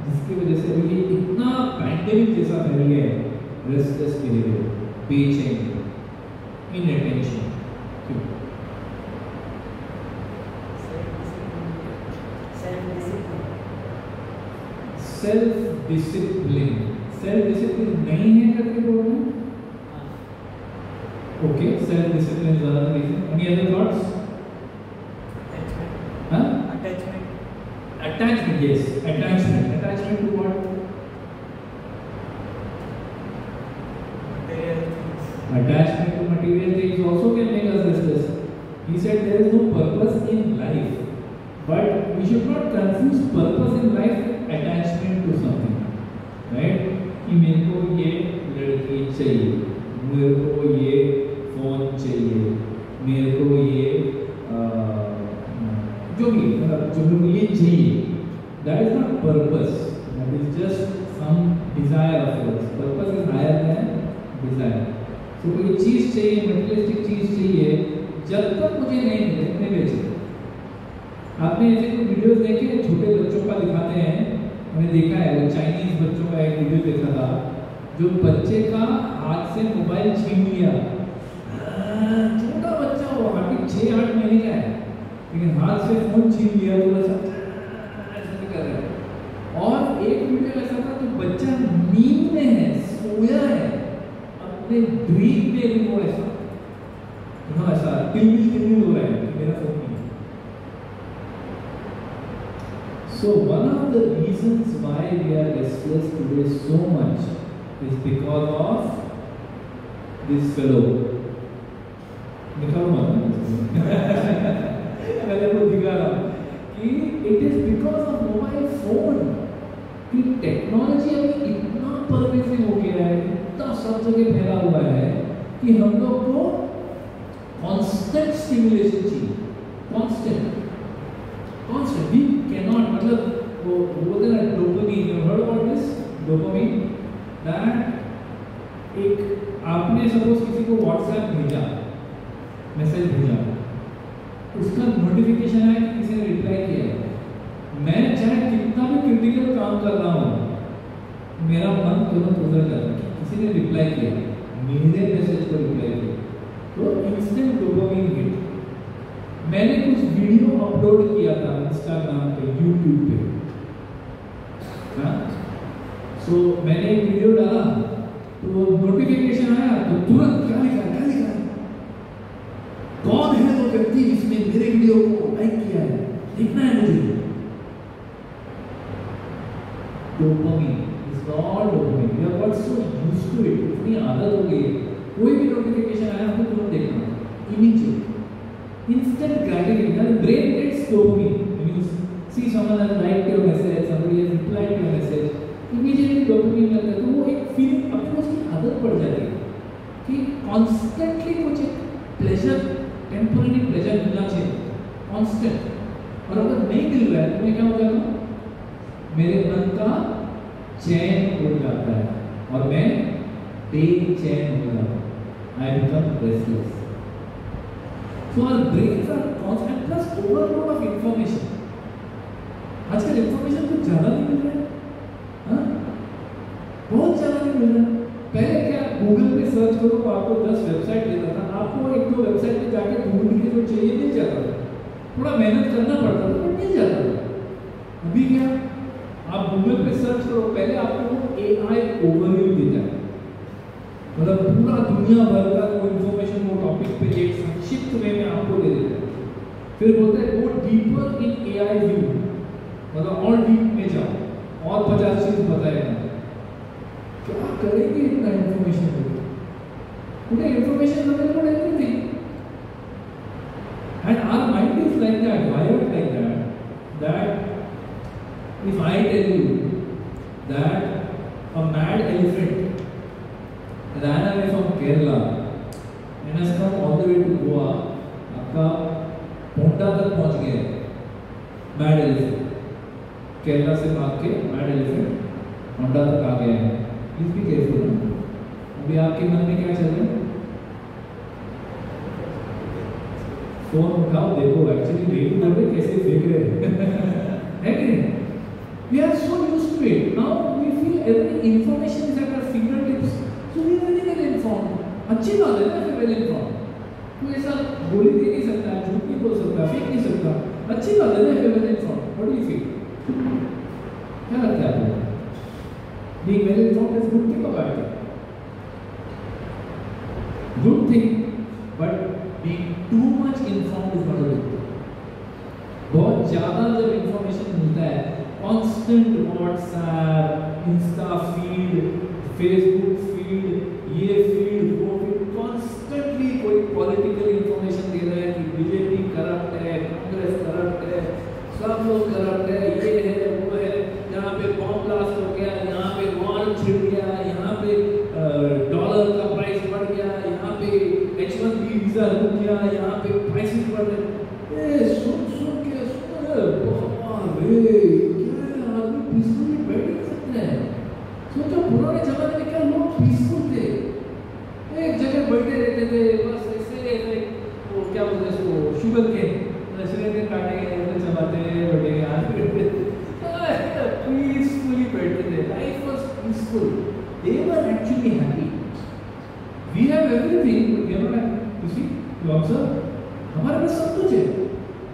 जिसकी वजह से ये इतना पैंडेमिक जैसा फैल गया है? रेस्टलेस बिहेवियर, बेचैनी, इनअटेंशन। क्यों? Self discipline. सेल्फ डिसिप्लिन नहीं है करके बोल रहे हैं? Okay, self-discipline is another reason. Any other thoughts? Attachment. Huh? Attachment. Attachment, yes. Attachment. Attachment to what? Material things. Attachment to material things also can make us restless. He said there is no purpose in life, but we should not confuse purpose in life with attachment to something, right? कि मेरे को ये लड़की चाहिए, मेरे को ये फोन चाहिए, मेरे को ये जो भी मतलब जो मेरे को ये चाहिए, that is not purpose, that is just some desire of yours. Purpose is higher than desire. So कोई चीज़ चाहिए, मटेरियलिस्टिक चीज़ चाहिए, जब तक मुझे नहीं मिले मैं बेचे। आपने ऐसे कोई वीडियोस देखे छोटे बच्चों का दिखाते हैं? मैंने देखा है, वो चाइनीज बच्चों का एक वीडियो देखा था, जो बच्चे का हाथ से मोबाइल छीन लिया 6-8 महीने का है, लेकिन हाथ से फोन छीन लिया तो ऐसा कर रहा है। और एक वीडियो ऐसा था तो बच्चा नींद में है, सोया है, अपने ड्रीम में भी वो ऐसा ऐसा टिल हो रहा है कि मेरा फोन नहीं। So one of the reasons why we are restless today so much is because of this fellow. निकालो मत मैंने आपको दिखा रहा कि it is because of mobile phone कि टेक्नोलॉजी अभी इतना परवेसिव हो गया है, इतना सब जगह फैला हुआ है कि हम लोग को कांस्टेंट स्टिमुलेशन चाहिए, कांस्टेंट वी कैनॉट, मतलब वो बोलते हैं ना dopamine, you heard about this dopamine, that एक आपने सपोज किसी को व्हाट्सएप भेजा, मैसेज भेजा, उसका नोटिफिकेशन आया कि किसी ने रिप्लाई किया है, मैं चाहे कितना भी क्रिटिकल काम कर रहा हूँ, मेरा मन तुरंत उधर जाता है कि किसी ने रिप्लाई किया, मेरे मैसेज को रिप्लाई किया, तो इंस्टेंट डोपामिन हिट। मैंने कुछ वीडियो अपलोड किया था इंस्टाग्राम पे, यूट्यूब पे, हाँ, सो मैंने एक वीडियो डाला तो नोटिफिकेशन आया तो तुरंत क्या लिखा है, कौन है वो व्यक्ति जिसने मेरे वीडियो को लाइक किया है, देखना है मुझे। Dopamine is not dopamine, we are got so used to it, इतनी आदत हो गई है, कोई भी नोटिफिकेशन आया आपको तुरंत देखना, immediate instant gratification. The brain gets dopamine when you see someone has liked your message, somebody has replied to your message, immediately dopamine लगता है, तो वो एक फीलिंग अपने उसकी आदत पड़ जाती है कि कॉन्स्टेंटली कुछ एक प्लेजर, टेम्पररी प्लेजर मिलना चाहिए, कॉन्स्टेंट, और अगर नहीं मिल रहा है तो मैं क्या हो जाता हूँ, मेरे मन का चैन उड़ जाता है और मैं बेचैन हो जाता हूँ, I become restless. So our brains are constant plus overload of information. आजकल information कुछ ज़्यादा नहीं मिल रहा है, हाँ, बहुत ज़्यादा नहीं मिल रहा है। पहले क्या गूगल पे सर्च करो तो आपको 10 वेबसाइट देता था, आपको 1-2 वेबसाइट पे जाके ढूंढ के जो चाहिए मिल जाता था, थोड़ा मेहनत करना पड़ता था पर मिल जाता था। अभी क्या, आप गूगल पे सर्च करो, पहले आपको AI ओवरव्यू देता है, मतलब पूरा दुनिया भर का वो इन्फॉर्मेशन वो टॉपिक पे एक संक्षिप्त वे में आपको दे देता है, फिर बोलते हैं go deeper in AI view, मतलब और डीप में जाओ और 50 चीज बताएगा। क्या करेंगे इतना इन्फॉर्मेशन को, उन्हें information available everything, and our mind is like that, wired like that if I tell you that a mad elephant ran away from Kerala and has come all the way to Goa, आपका पोंटा तक पहुंच गया, मैड एलिफेंट, केरला से भाग के मैड एलिफेंट पोंटा तक आ गया है। Please be careful. अभी आपके मन में क्या चल रहा है, फोन उठाओ, देखो एक्चुअली रेडियो बोल रहे कैसे फेंक रहे है कि नहीं? We are so used to it. Now we feel every information is at our fingertips. So we are very well informed. अच्छी बात है ना, फिर well informed. कोई ऐसा बोल ही नहीं सकता, झूठ नहीं बोल सकता, फेंक नहीं सकता, अच्छी बात है ना, फिर well informed. What do you feel? क्या लगता है आपको? Being well informed is good thing or bad thing? Good thing, but being too much informed is not a good thing. बहुत ज़्यादा जब इंफॉर्मेशन मिलता है, constant WhatsApp, Insta feed, Facebook feed, ये feed, वो feed, constantly कोई political information दे रहा है कि बीजेपी करप्ट है, कांग्रेस करप्ट है, सब लोग करप्ट है, ये है वो है, यहाँ पे बॉम्ब ब्लास्ट हो गया, यहाँ पे वॉर छिड़ गया, यहाँ पे डॉलर का प्राइस बढ़ गया, यहाँ पे H1B वीजा रुक गया, यहाँ पे प्राइसेस बढ़ रहे, ये सुन के पीसफुली बैठ नहीं सकते हैं। सोचो पुराने जमाने में क्या लोग पीसफुल थे, एक जगह बैठे रहते थे, बस ऐसे वो क्या बोलते हैं इसको, शुगर के सिगरेट काटेंगे, चबाते बैठे, आज पीसफुली बैठते थे, life was peaceful, they were actually happy. We have everything but we are not happy. You see, you observe, हमारे पास सब कुछ है,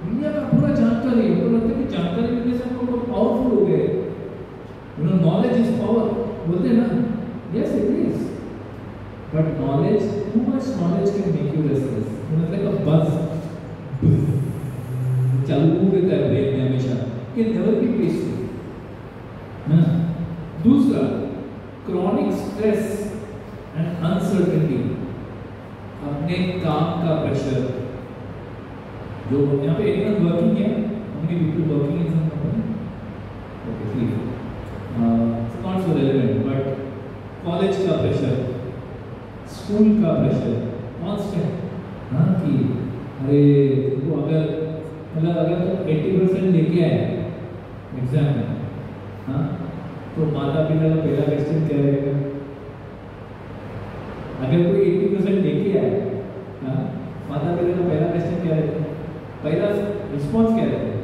दुनिया का पूरा जानकारी है। तो लगता है कि जानकारी मिलने से हम लोग बहुत पावरफुल हो गए। You know knowledge is power बोलते हैं ना, yes it is, but knowledge, too much knowledge can make you restless. मतलब का बस चालू रहता है ब्रेन में हमेशा, कि नेवर बी पीसफुल। हाँ, दूसरा क्रॉनिक स्ट्रेस एंड अनसर्टेनिटी, अपने काम का प्रेशर, जो यहाँ पे एक वर्किंग है, only people working in some company, okay, ठीक, it's not so relevant, but college का प्रेशर, स्कूल का प्रेशर, कॉन्स्टेंट, हाँ कि अरे वो अगर मतलब अगर तुम 80% लेके आए एग्जाम में, हाँ, तो माता पिता का पहला क्वेश्चन क्या रहेगा? अगर कोई 80% लेके आए, हाँ, माता पिता का पहला क्वेश्चन क्या रहेगा? पहला रिस्पॉन्स क्या रहेगा?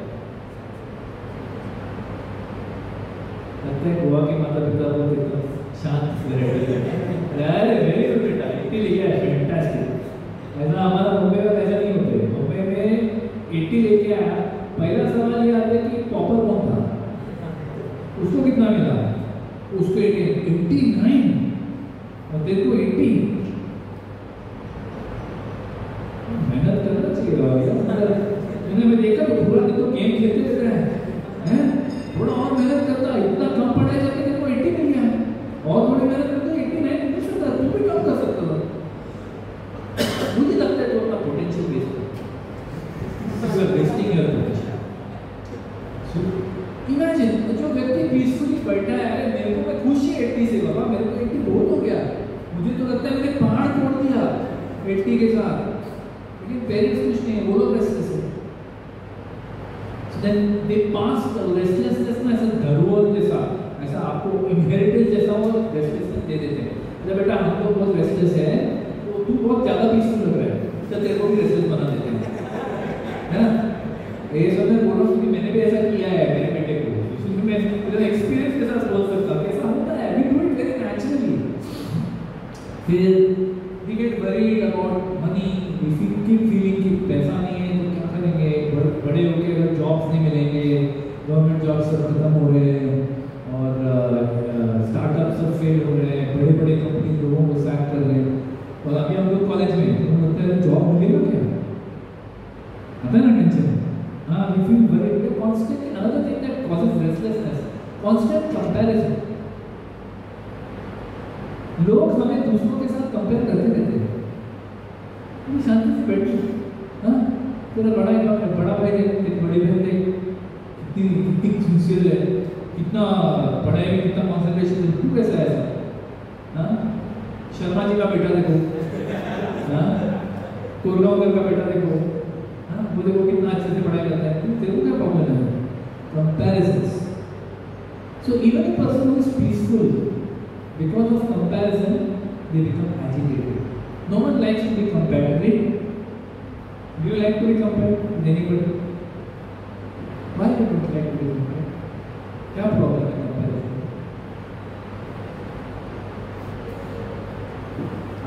लगता है गोवा के माता पिता बहुत एकदम शांत से रहते हैं, अरे वेरी गुड बेटा, 80 लेके आए, फैंटास्टिक। ऐसा हमारा मुंबई में ऐसा नहीं होता है। मुंबई में 80 लेके आया, पहला सवाल ये आता है कि टॉपर कौन था, उसको कितना मिला? उसको 89 और तेरे को 80। मेहनत करना चाहिए यार। मैंने देखा तो पूरा दिन तो गेम खेलते रहते हैं, थोड़ा और मेहनत करता, इतना कम पढ़ाई करके तेरे को 80 मिल गया, और थोड़ी मेहनत करते 89 मिल सकता, तू भी कम कर सकता था। मुझे लगता है तो अपना पोटेंशियल वेस्ट कर, वेस्टिंग योर पोटेंशियल। इमेजिन जो व्यक्ति पीसफुली बैठा है, अरे मेरे को मैं खुश ही 80 से, बाबा मेरे को 80 बहुत हो गया, मुझे तो लगता है मैंने पहाड़ तोड़ दिया 80 के साथ, लेकिन पेरेंट्स कुछ नहीं है, वो लोग रेस्टलेस है। So then they pass the restlessness ना ऐसा धरोहर जैसा, ऐसा आपको इनहेरिटेंस जैसा वो रेस्टलेसनेस दे देते हैं। अरे बेटा हम लोग बहुत रेस्टलेस है, तो तू बहुत ज़्यादा पीसफुल लग रहा है, तो तेरे को भी रेस्टलेस बना देते हैं, है ना? ये सब मैं बोल रहा हूँ कि मैंने भी ऐसा किया है मेरे बेटे को, इसलिए मैं मेरा एक्सपीरियंस के साथ बोल सकता हूँ कि ऐसा होता है, we do it very naturally। फिर we get worried about money, we keep feeling कि पैसा नहीं है तो क्या करेंगे, बड़े होके अगर जॉब्स नहीं मिलेंगे, गवर्नमेंट जॉब्स सब खत्म हो रहे हैं और स्टार्टअप सब फेल हो रहे हैं, बड़े बड़े कंपनी लोगों को सैक कर रहे हैं, और अभी हम लोग कॉलेज में तो लगता है जॉब मिलेगा क्या, आता है ना टेंशन। हाँ, we feel worried, we constant, another thing that causes restlessness, constant comparison। लोग हमें दूसरों के साथ कंपेयर करते रहते हैं, तुम शांति से बैठो, हाँ, तेरा बड़ा भाई देख, तेरी बड़ी बहन देख, कितनी सिंसियर है, कितना पढ़ाई में कितना कॉन्सेंट्रेशन है, तू कैसा है ऐसा? हाँ, शर्मा जी का बेटा देखो, हाँ, कोरगांवकर का बेटा देखो, हाँ, वो देखो कितना अच्छे से पढ़ाई करता है, तेरे को क्या प्रॉब्लम है? Comparisons। So even a person who is peaceful, because of comparison, they become agitated. No one likes to be compared, right? Do you like to be compared with anybody? Why do you not like to be compared? क्या प्रॉब्लम है कंपैरिजन?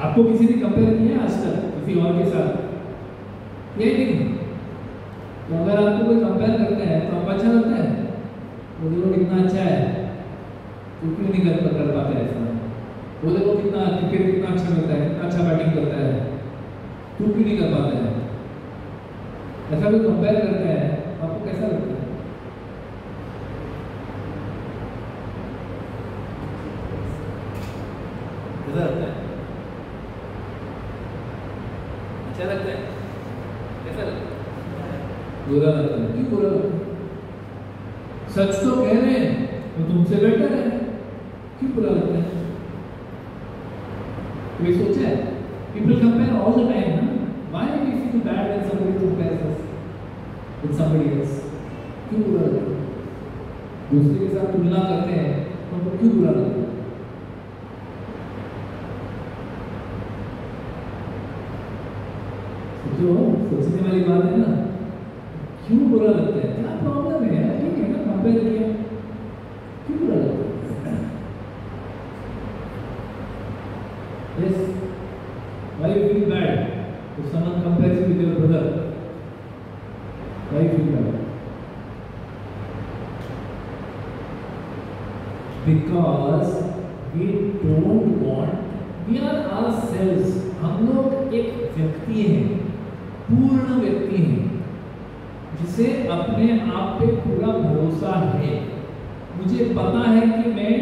आपको किसी ने कंपेयर किया आज तक किसी और के साथ? ये नहीं। तो अगर आपको कोई कंपेयर करता है तो आपको अच्छा लगता है? वो देखो कितना अच्छा है, तो क्यों नहीं कर पाते ऐसा? वो देखो कितना क्रिकेट कितना अच्छा करता है, कितना अच्छा बैटिंग करता है, तू क्यों नहीं कर पाता है? ऐसा कोई कंपेयर करता है, आपको कैसा लगता है? कैसा लगता है? अच्छा लगता है? कैसा लगता है? बुरा लगता है। क्यों बुरा लगता है? सच तो कह रहे हैं वो तुमसे बेटर है, क्यों बुरा लगता है? कोई सोचा है? People compare all the time, ना? Why do we feel bad when somebody compares us with somebody else? क्यों बुरा लगता है? दूसरे के साथ तुलना करते हैं तो हमको क्यों बुरा लगता है? जो सोचने वाली बात है ना, क्यों बुरा लगता है? क्या प्रॉब्लम है यार? ठीक है ना, कंपेयर किया, क्यों बुरा लगता है? Yes, why you feel bad if someone compares you with your brother? fear? Because we don't want, we are ourselves, हम लोग एक व्यक्ति हैं, पूर्ण व्यक्ति हैं, जिसे अपने आप पे पूरा भरोसा है। मुझे पता है कि मैं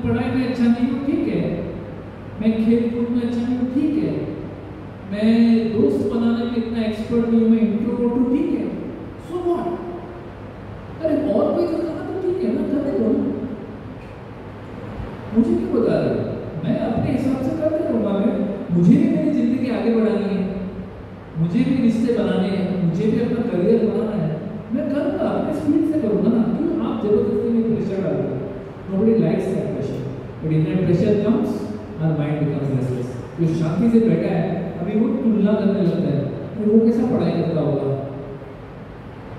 पढ़ाई में अच्छा नहीं हूँ, ठीक है, मैं खेल कूद में अच्छा नहीं हूँ, ठीक है, मैं दोस्त बनाने में इतना एक्सपर्ट नहीं हूँ, मैं इंट्रोवर्ट हूँ, ठीक है, सो व्हाट? अरे और कोई करता ना तो ठीक है ना, करने दो ना, मुझे क्यों बता रहे? मैं अपने हिसाब से करते रहूँगा। मुझे भी मेरी जिंदगी आगे बढ़ानी है, मुझे भी रिश्ते बनाने हैं, मुझे भी अपना करियर बनाना है, मैं करूँगा, अपने स्पीड से करूँगा ना। क्यों आप जबरदस्ती में प्रेशर डाल रहे हो? Nobody likes that pressure, but if that pressure comes, our mind becomes restless. जो शांति से बैठा है, अभी वो तुलना करने लगता है, वो कैसा पढ़ाई करता होगा,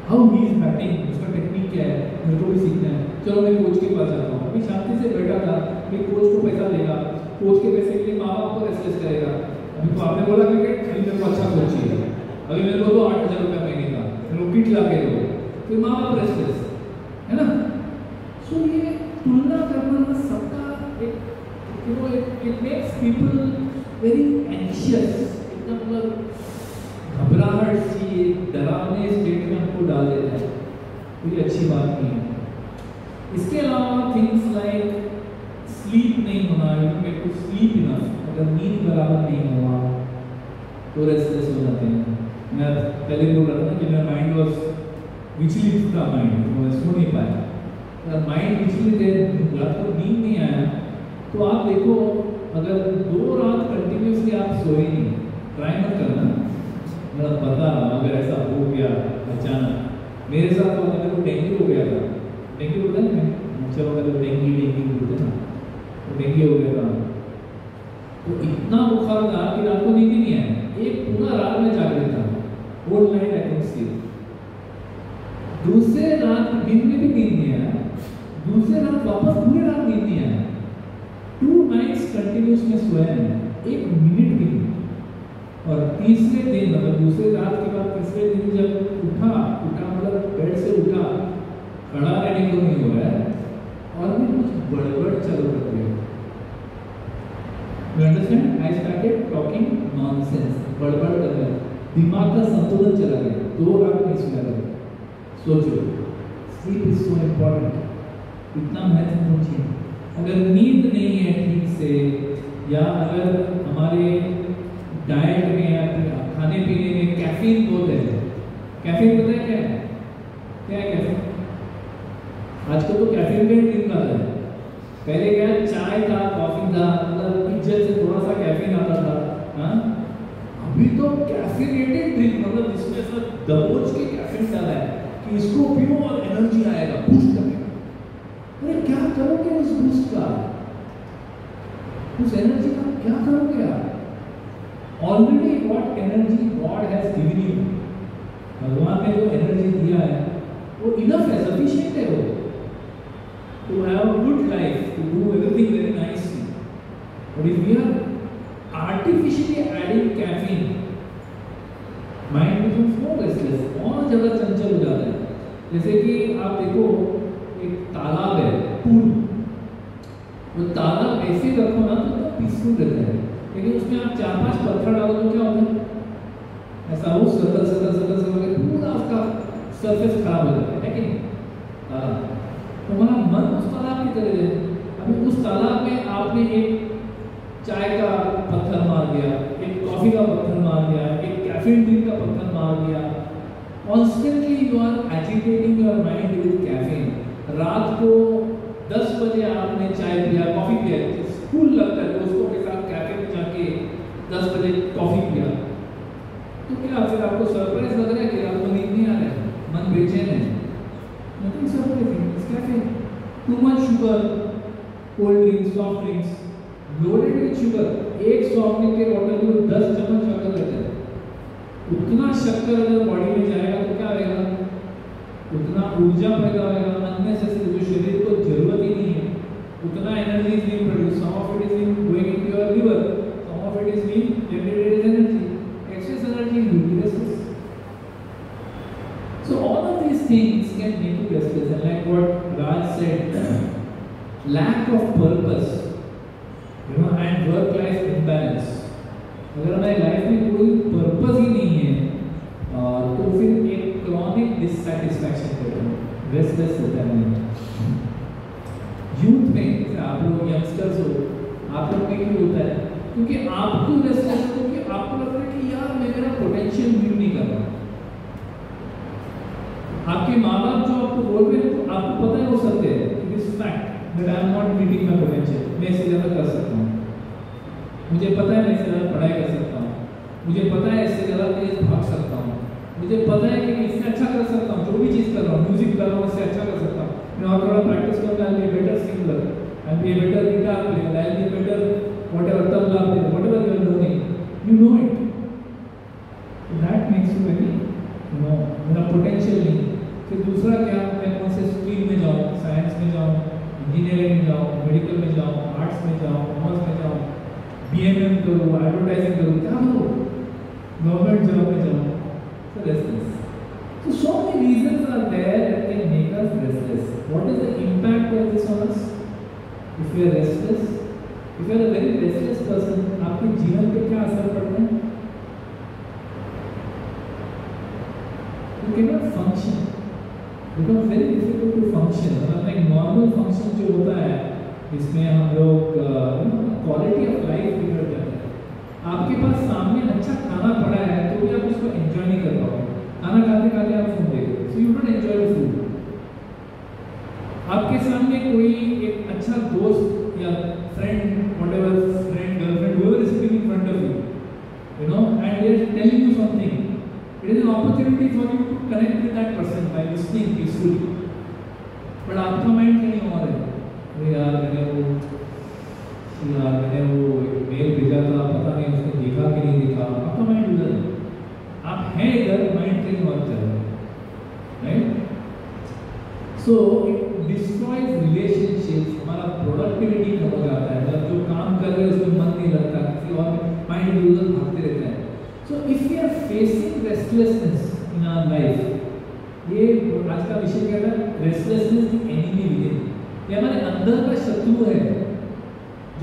हाउ ही इज बैटिंग, उसका टेक्निक क्या है, मेरे को भी सीखना है, चलो मैं कोच के पास जाता हूँ। अभी शांति से बैठा था, मैं कोच को पैसा देगा, कोच के पैसे के लिए माँ बाप को रेस्टलेस करेगा। अभी तो आपने बोला क्रिकेट, अभी मेरे को अच्छा कोच चाहिए, अभी मेरे को तो 8,000 रुपया महीने का, मेरे को किट ला के दो, फिर माँ बाप रेस्टलेस, है ना? सो ये तुलना करना सबका एक it makes people very anxious, एकदम घबराहट सी, डरावने स्टेट में हमको डाल देता है, कोई अच्छी बात नहीं है। इसके अलावा थिंग्स लाइक स्लीप नहीं होना, मेरे को स्लीप इनफ, अगर नींद बराबर नहीं हुआ तो रेस्टलेस हो जाते हैं। मैं पहले बोल रहा था कि मेरा माइंड वॉज विचलित था, माइंड मैं सो नहीं पाया, अगर माइंड विचलित है, रात को नींद नहीं आया, तो आप देखो अगर 2 रात कंटिन्यूसली आप सोए नहीं, ट्राई मत करना, मेरा पता अगर ऐसा हो गया अचानक, मेरे साथ तो मेरे को डेंगू हो गया था, डेंगू होता है ना, चलो अगर डेंगू होता है ना, तो डेंगू हो गया था, तो इतना बुखार था कि रात को नींद ही नहीं आया, एक पूरा रात में जाग था, whole night I couldn't sleep. दूसरे रात दिन में भी नींद नहीं आया, दूसरे रात वापस पूरी रात नींद नहीं आया, 2 नाइट्स कंटिन्यूस में सोया नहीं, 1 मिनट भी नहीं। और तीसरे दिन मतलब दूसरे रात के बाद तीसरे दिन जब उठा मतलब बेड से उठा, खड़ा रहने को नहीं हो रहा है और भी कुछ गड़बड़ चल रही है। You understand? I started talking nonsense, गड़बड़ कर रहा है, दिमाग का संतुलन चला गया, 2 रात नहीं सोया था। सोचो, sleep is so important, इतना महत्वपूर्ण चीज। अगर नींद नहीं है ठीक से, या अगर हमारे डाइट में या खाने पीने में कैफीन बहुत है, कैफीन पता है क्या है? क्या है कैफीन? आजकल तो कैफीन का ड्रिंक आता है, पहले क्या चाय था, कॉफी था, मतलब इज्जत से थोड़ा सा कैफीन आता था, हाँ? अभी तो कैफीनेटेड ड्रिंक, मतलब जिसमें सब दबोच के कैफीन डाला है कि इसको पियो और एनर्जी आएगा, बूस्ट करेगा। अरे क्या करोगे उस बूस्ट का, उस एनर्जी का क्या करोगे आप? Already what energy God has given you, भगवान ने जो एनर्जी दिया है वो इनफ है, सफिशिएंट है वो to have a good life, to do everything very nicely. But if we are artificially adding caffeine, mind becomes more restless, और ज्यादा चंचल हो जाता है। जैसे कि आप देखो एक तालाब है, पूल, वो तालाब ऐसे रखो ना तो पीसफुल रहता है, लेकिन उसमें आप 4-5 पत्थर डालो तो क्या होता है? ऐसा वो सर्कल पूरा उसका सरफेस खराब हो जाता है कि नहीं? तुम्हारा मन उस तालाब की तरह है। अभी उस तालाब में आपने एक चाय का पत्थर मार दिया, एक कॉफी का पत्थर मार दिया, एक कैफीन ड्रिंक का पत्थर मार दिया, constantly you are agitating your mind with caffeine. रात को 10 बजे आपने चाय पिया, कॉफी पिया, स्कूल लगता है दोस्तों के साथ कैफे में जाके 10 बजे कॉफी पिया, तो क्या फिर आपको सरप्राइज लग रहा है कि आपको नींद नहीं आ रहा है, मन बेचैन है? Nothing surprising, it's cafe. Too much sugar, cold drinks, soft drinks loaded with sugar, एक सॉफ्ट ड्रिंक के बॉटल में 10 चम्मच शक्कर रहता है। उतना शक्कर अगर बॉडी में जाएगा तो क्या होगा? उतना ऊर्जा पैदा होगा, अननेसेसरी, जो शरीर को जरूरत ही नहीं है, उतना energy is being produce, some of it is being going into your liver, some of it is being generated as energy, excess energy due to restless. So things can make you restless, and like what Raj said, lack of purpose, you know, and work-life imbalance. अगर हमारी लाइफ में कोई पर्पस ही नहीं है तो फिर एक क्रॉनिक डिससैटिस्फैक्शन होता है, रेस्टलेस होता है। यूथ में जैसे आप लोग यंगस्टर्स हो, आप लोग में क्यों होता है? क्योंकि आपको रेस्टलेस हो, क्योंकि आपको लगता है कि यार मैं मेरा पोटेंशियल मीट नहीं कर रहा। आपके माँ बाप जो आपको बोल रहे हैं तो आपको पता है वो सत्य है, it is fact that I am not meeting my potential, मैं इससे ज़्यादा कर सकता हूँ, मुझे पता है मैं इससे ज़्यादा पढ़ाई कर सकता हूँ, मुझे पता है इससे ज़्यादा तेज भाग सकता हूँ, मुझे पता है कि मैं इससे अच्छा कर सकता हूँ, जो भी चीज़ कर रहा हूँ, म्यूजिक कर रहा हूँ इससे अच्छा कर सकता हूँ, मैं और थोड़ा प्रैक्टिस करूँगा, I will be better singer, I will be better guitar player, I will be better whatever tabla player, whatever you are learning, you know it, that makes you very you know मेरा पोटेंशियल नहीं। फिर दूसरा क्या, मैं कौन से स्ट्रीम में जाऊँ, साइंस में जाऊँ, इंजीनियरिंग में जाऊँ, मेडिकल में जाऊँ, आर्ट्स में जाऊँ, कॉमर्स में जाऊँ, BMM करूँ, एडवर्टाइजिंग करूँ, क्या करूँ, गवर्नमेंट जॉब में जाऊँ, so restless. So many reasons are there that can make us restless. What is the impact of this on us? If we are restless, if you are a very restless person, आपके जीवन पे क्या असर पड़ता है? You cannot function. It becomes very difficult to function. मतलब एक normal function जो होता है, इसमें हम लोग क्वालिटी ऑफ लाइफ बिगड़ जाता है। आपके पास सामने अच्छा खाना पड़ा है तो भी आप उसको एंजॉय नहीं कर पाओगे, खाना खाते खाते आप फोन देख रहे हो, so you don't enjoy the food. आपके सामने कोई एक अच्छा दोस्त या friend, whatever friend, girlfriend, whoever is sitting in front of you, you know, and they are telling you something, it is an opportunity for you to connect with that person by listening peacefully, but आपका माइंड कहीं और है, यार मैंने वो एक मेल भेजा था, पता नहीं उसने देखा कि नहीं देखा, आपका माइंड उधर है, आप हैं इधर, माइंड कहीं और चल रहा है, right? So it destroys relationships, हमारा प्रोडक्टिविटी कम हो जाता है, मतलब जो काम कर रहे हैं उसमें मन नहीं लगता, किसी और माइंड उधर भागते रहता है। So if we are facing restlessness in our life, ये आज का विषय क्या है? Restlessness the enemy within. ये हमारे अंदर का शत्रु है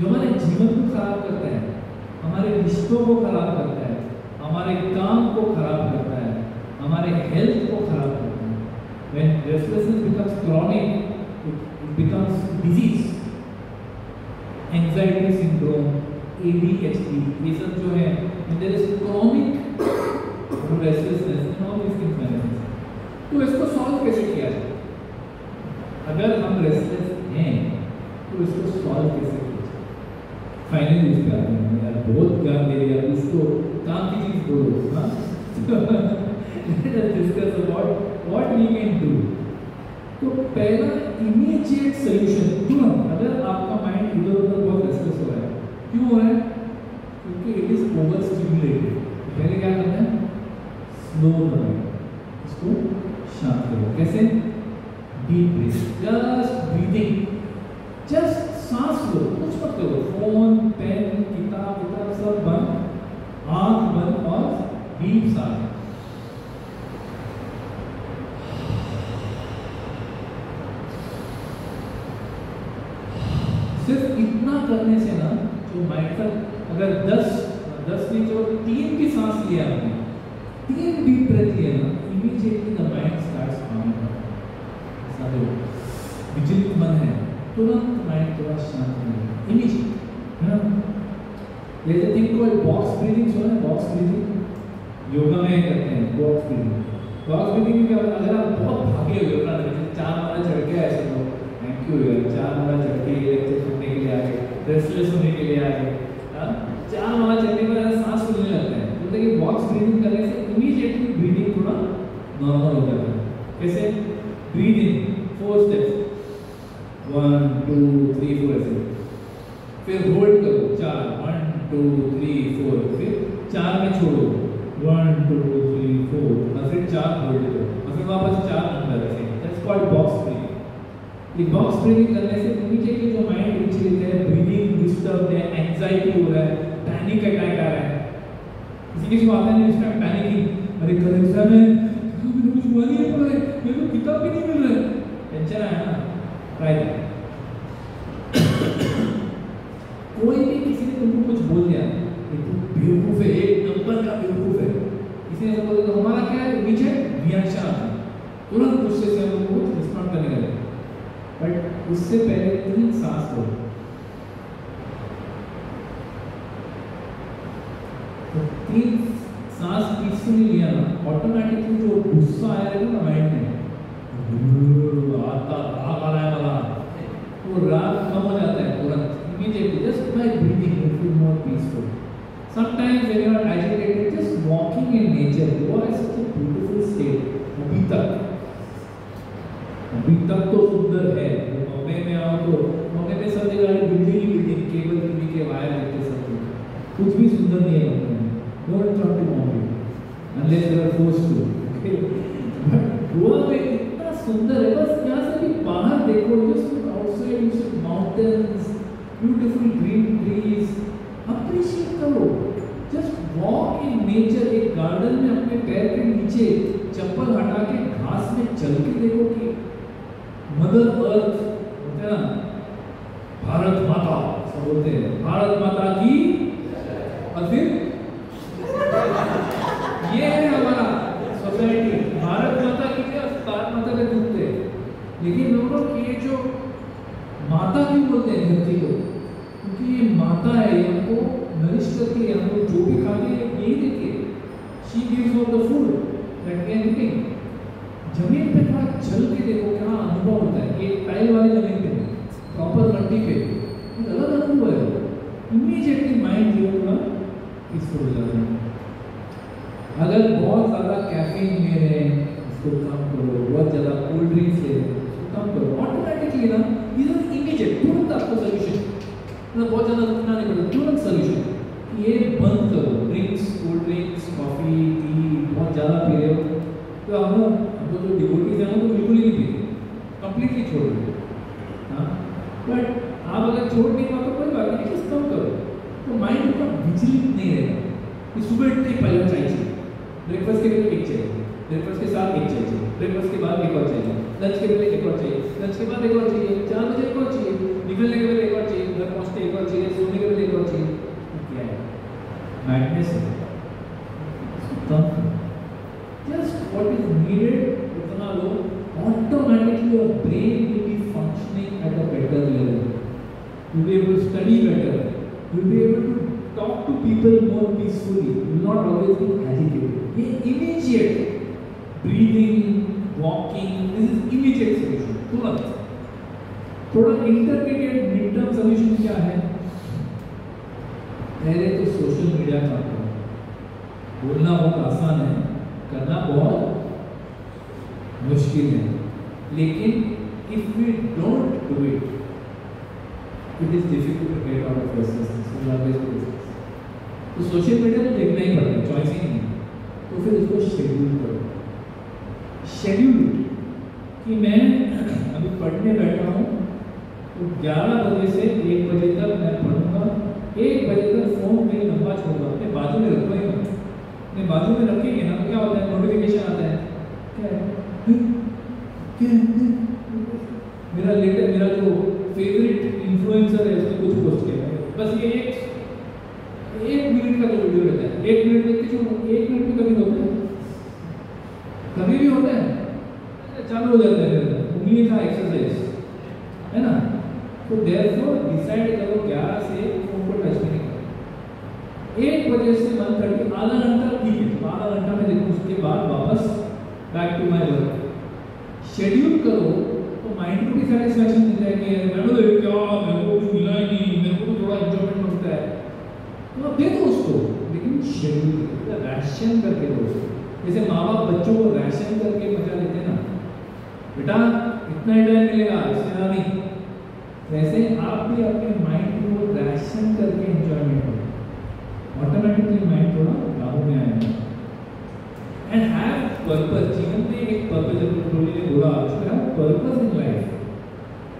जो हमारे जीवन को खराब करता है, हमारे रिश्तों को खराब करता है, हमारे काम को खराब करता है, हमारे हेल्थ को खराब करता है। When restlessness becomes chronic, it becomes disease, anxiety syndrome, ADHD, ये सब जो है, when there is chronic restlessness and all these things manifest. तो इसको सॉल्व कैसे किया जाए? अगर हम रेस्टलेस हैं तो इसको सॉल्व कैसे किया जाए? फाइनली इस पे आते हैं यार, बहुत ज्ञान दे दिया, इसको काम की चीज बोलो, हाँ? Let us discuss about what we can do. तो पहला इमीडिएट सोल्यूशन, क्यों? अगर आपका माइंड इधर-उधर बहुत रेस्टलेस हो रहा है, क्यों हो रहा है? क्योंकि इट इज ओवर स्टिमुलेटेड। पहले क्या करना है? स्लो करना है, इसको शांत करो। कैसे? Deep breath, just breathing, just सांस लो, कुछ मत करो, फोन, पेन, किताब सब बंद, आंख बंद और डीप सांस। सिर्फ इतना करने से ना, जो माइंड का अगर 10 नहीं जो 3 भी सांस लिया आपने, 3 डीप ब्रेथ लिया ना, immediately the mind starts Kameng down. ऐसा जो विचलित मन है, तुरंत माइंड थोड़ा शांत हो जाएगा, इमीडिएट, है ना? There is a thing called box breathing, सुना है? box breathing योगा में करते हैं, box breathing। box breathing में क्या होता है? अगर आप बहुत भागे हुए हो ना, जैसे 4 माला चढ़ के ऐसे लोग, थैंक यू यार, 4 माला चढ़ के ये लेक्चर सुनने के लिए आ गए, रेस्टलेस होने के लिए आ गए, हाँ? 4 माला चढ़ने के बाद सांस फूलने लगता है, तो देखिए बॉक्स ब्रीथिंग करने से इमीडिएटली ब्रीदिंग थोड़ा नॉर्मल हो जाता है। कैसे? ब्रीथ इन 4 स्टेप्स, 1 2 3 4 ऐसे, फिर होल्ड करो 4, 1 2 3 4, फिर 4 में छोड़ो, 1 2 3 4, और फिर 4 होल्ड करो, और फिर वापस 4 अंदर ऐसे। That's called box breathing. ये बॉक्स ब्रीथिंग करने से इमीडिएटली जो माइंड विचलित है, ब्रीदिंग डिस्टर्ब है, एंजाइटी हो रहा है, पैनिक अटैक आ रहा है, किसी को आता है नहीं, इसमें पैनिकिंग, अरे कल एग्जाम है, मेरे को कुछ हुआ नहीं है, मेरे को ट्राई करें। कोई भी किसी ने तुमको कुछ बोल दिया कि तू बेवकूफ है, एक नंबर का बेवकूफ है, किसी ने बोला तो हमारा क्या है, इमीडिएट रिएक्शन आता है, तुरंत गुस्से से हम लोग को रिस्पॉन्ड करने लगे। बट उससे पहले 3 सांस लो। तो 3 सांस पीसफुली लिया ना, ऑटोमेटिकली जो गुस्सा आएगा ना माइंड में, आता राग आ रहा है वाला, वो राग कम हो जाता है तुरंत, immediately, just by breathing you feel more peaceful. Sometimes when you are agitated, just walking in nature, वो है such a beautiful state. अभी तक तो सुंदर है। बॉम्बे में आओ तो बॉम्बे में सब जगह बिल्डिंग ही बिल्डिंग, केबल टीवी के वायर लेके सब कुछ भी सुंदर नहीं है बॉम्बे में। Don't come to Bombay unless you are forced to. Okay? But Goa में इतना सुंदर है, बस यहाँ से भी बाहर देखो, just look outside, you see mountains, beautiful green trees, appreciate करो, just walk in nature। एक गार्डन में अपने पैर के नीचे चप्पल हटा के घास में चल के देखो कि मदर अर्थ होते हैं ना, भारत माता सब बोलते हैं, भारत माता की, और फिर ये है हमारा सोसाइटी, भारत माता की क्या, भारत माता के दूसरे। लेकिन लोगों की ये जो माता क्यों बोलते हैं धरती को, क्योंकि ये माता है, हमको नरिश करती है, हमको जो भी खाते हैं यही देती है। She gives off the food that we are eating. जमीन पे थोड़ा चल के देखो क्या अनुभव होता है। एक टाइल वाली जमीन पे, प्रॉपर मट्टी पे, एक अलग अनुभव है। इमीडिएटली माइंड जो है पीसफुल हो जाता है। अगर बहुत ज़्यादा कैफीन ले रहे हैं उसको कम करो, बहुत ज़्यादा कोल्ड ड्रिंक्स ले रहे हैं उसको कम करो, ऑटोमेटिकली ना इधर इमीडिएट तुरंत आपको सोल्यूशन, मतलब बहुत ज़्यादा रुकना नहीं पड़ता, तुरंत सोल्यूशन। ये बंद करो, drinks, cold drinks, coffee, T बहुत ज़्यादा पी रहे हो तो हमको जो डिवोटीज हैं तो बिल्कुल ही नहीं पीते, कंप्लीटली छोड़ दो। हाँ, बट आप अगर छोड़ नहीं पाओ तो कोई बात नहीं, बस कम करो, तो माइंड उतना विचलित नहीं रहेगा कि सुबह उठते ही पहले चाय चाहिए, ब्रेकफास्ट के पहले एक चाहिए, ब्रेकफास्ट के साथ एक चाहिए, ब्रेकफास्ट के बाद एक और चाहिए, लंच के पहले एक और चाहिए, लंच के बाद एक और चाहिए, 4 बजे एक और चाहिए, निकलने के पहले एक और चाहिए, घर पहुँचते एक और चाहिए, सोने के पहले एक और चाहिए। क्या है मैडनेस है। Just what is needed उतना लो, automatically your brain will be functioning at a better level. You will be able to study better. You will be able to talk to people more peacefully. You will not always be agitated. ये immediate breathing, walking, this is immediate solution. तुरंत। थोड़ा intermediate mid-term solution क्या है? पहले तो सोशल मीडिया का बोलना बहुत आसान है, करना बहुत मुश्किल है, लेकिन if we don't do it, it is difficult to get out of restlessness. तो सोशल मीडिया तो देखना ही पड़ता है, चॉइस ही नहीं, तो फिर उसको शेड्यूल करो। शेड्यूल कि मैं अभी पढ़ने बैठा हूँ तो 11 बजे से 1 बजे तक मैं पढ़ूंगा, 1 बजे तक फोन में लंबा छोड़ूंगा, अपने बाजू में रखो ही मत। अपने बाजू में रखेंगे ना तो क्या होता है, नोटिफिकेशन आता है, क्या है मेरा लेटर, मेरा जो फेवरेट इन्फ्लुएंसर है उसने कुछ पोस्ट किया है, बस ये एक मिनट का जो वीडियो रहता है, 1 मिनट देखते जो 1 मिनट में कभी होता है, कभी भी होता है, चालू हो जाता है, उंगली का एक्सरसाइज है ना। तो देयरफॉर डिसाइड करो 11 से फोन को टच नहीं करो। 1 बजे से 1:30 आधा घंटा ठीक है, तो आधा घंटा में देखो, उसके बाद वापस back to my work. Schedule करो तो माइंड को भी सेटिस्फैक्शन मिलता है कि मैं तो क्या मेरे को कुछ मिला ही नहीं, मेरे को तो थोड़ा एंजॉयमेंट मिलता है, तो आप दे दो उसको, लेकिन शेड्यूल करो, रैशन करके दो उसको। जैसे माँ बाप बच्चों को रैशन करके मजा लेते हैं ना, बेटा इतना ही टाइम मिलेगा, इससे ज़्यादा नहीं, वैसे आप भी अपने माइंड को रैशन करके एंजॉयमेंट करो, ऑटोमेटिकली माइंड थोड़ा काबू में आएगा। एंड हैव पर्पस, जीवन में एक पर्पस, जब ट्रोली ने बोला purpose in life,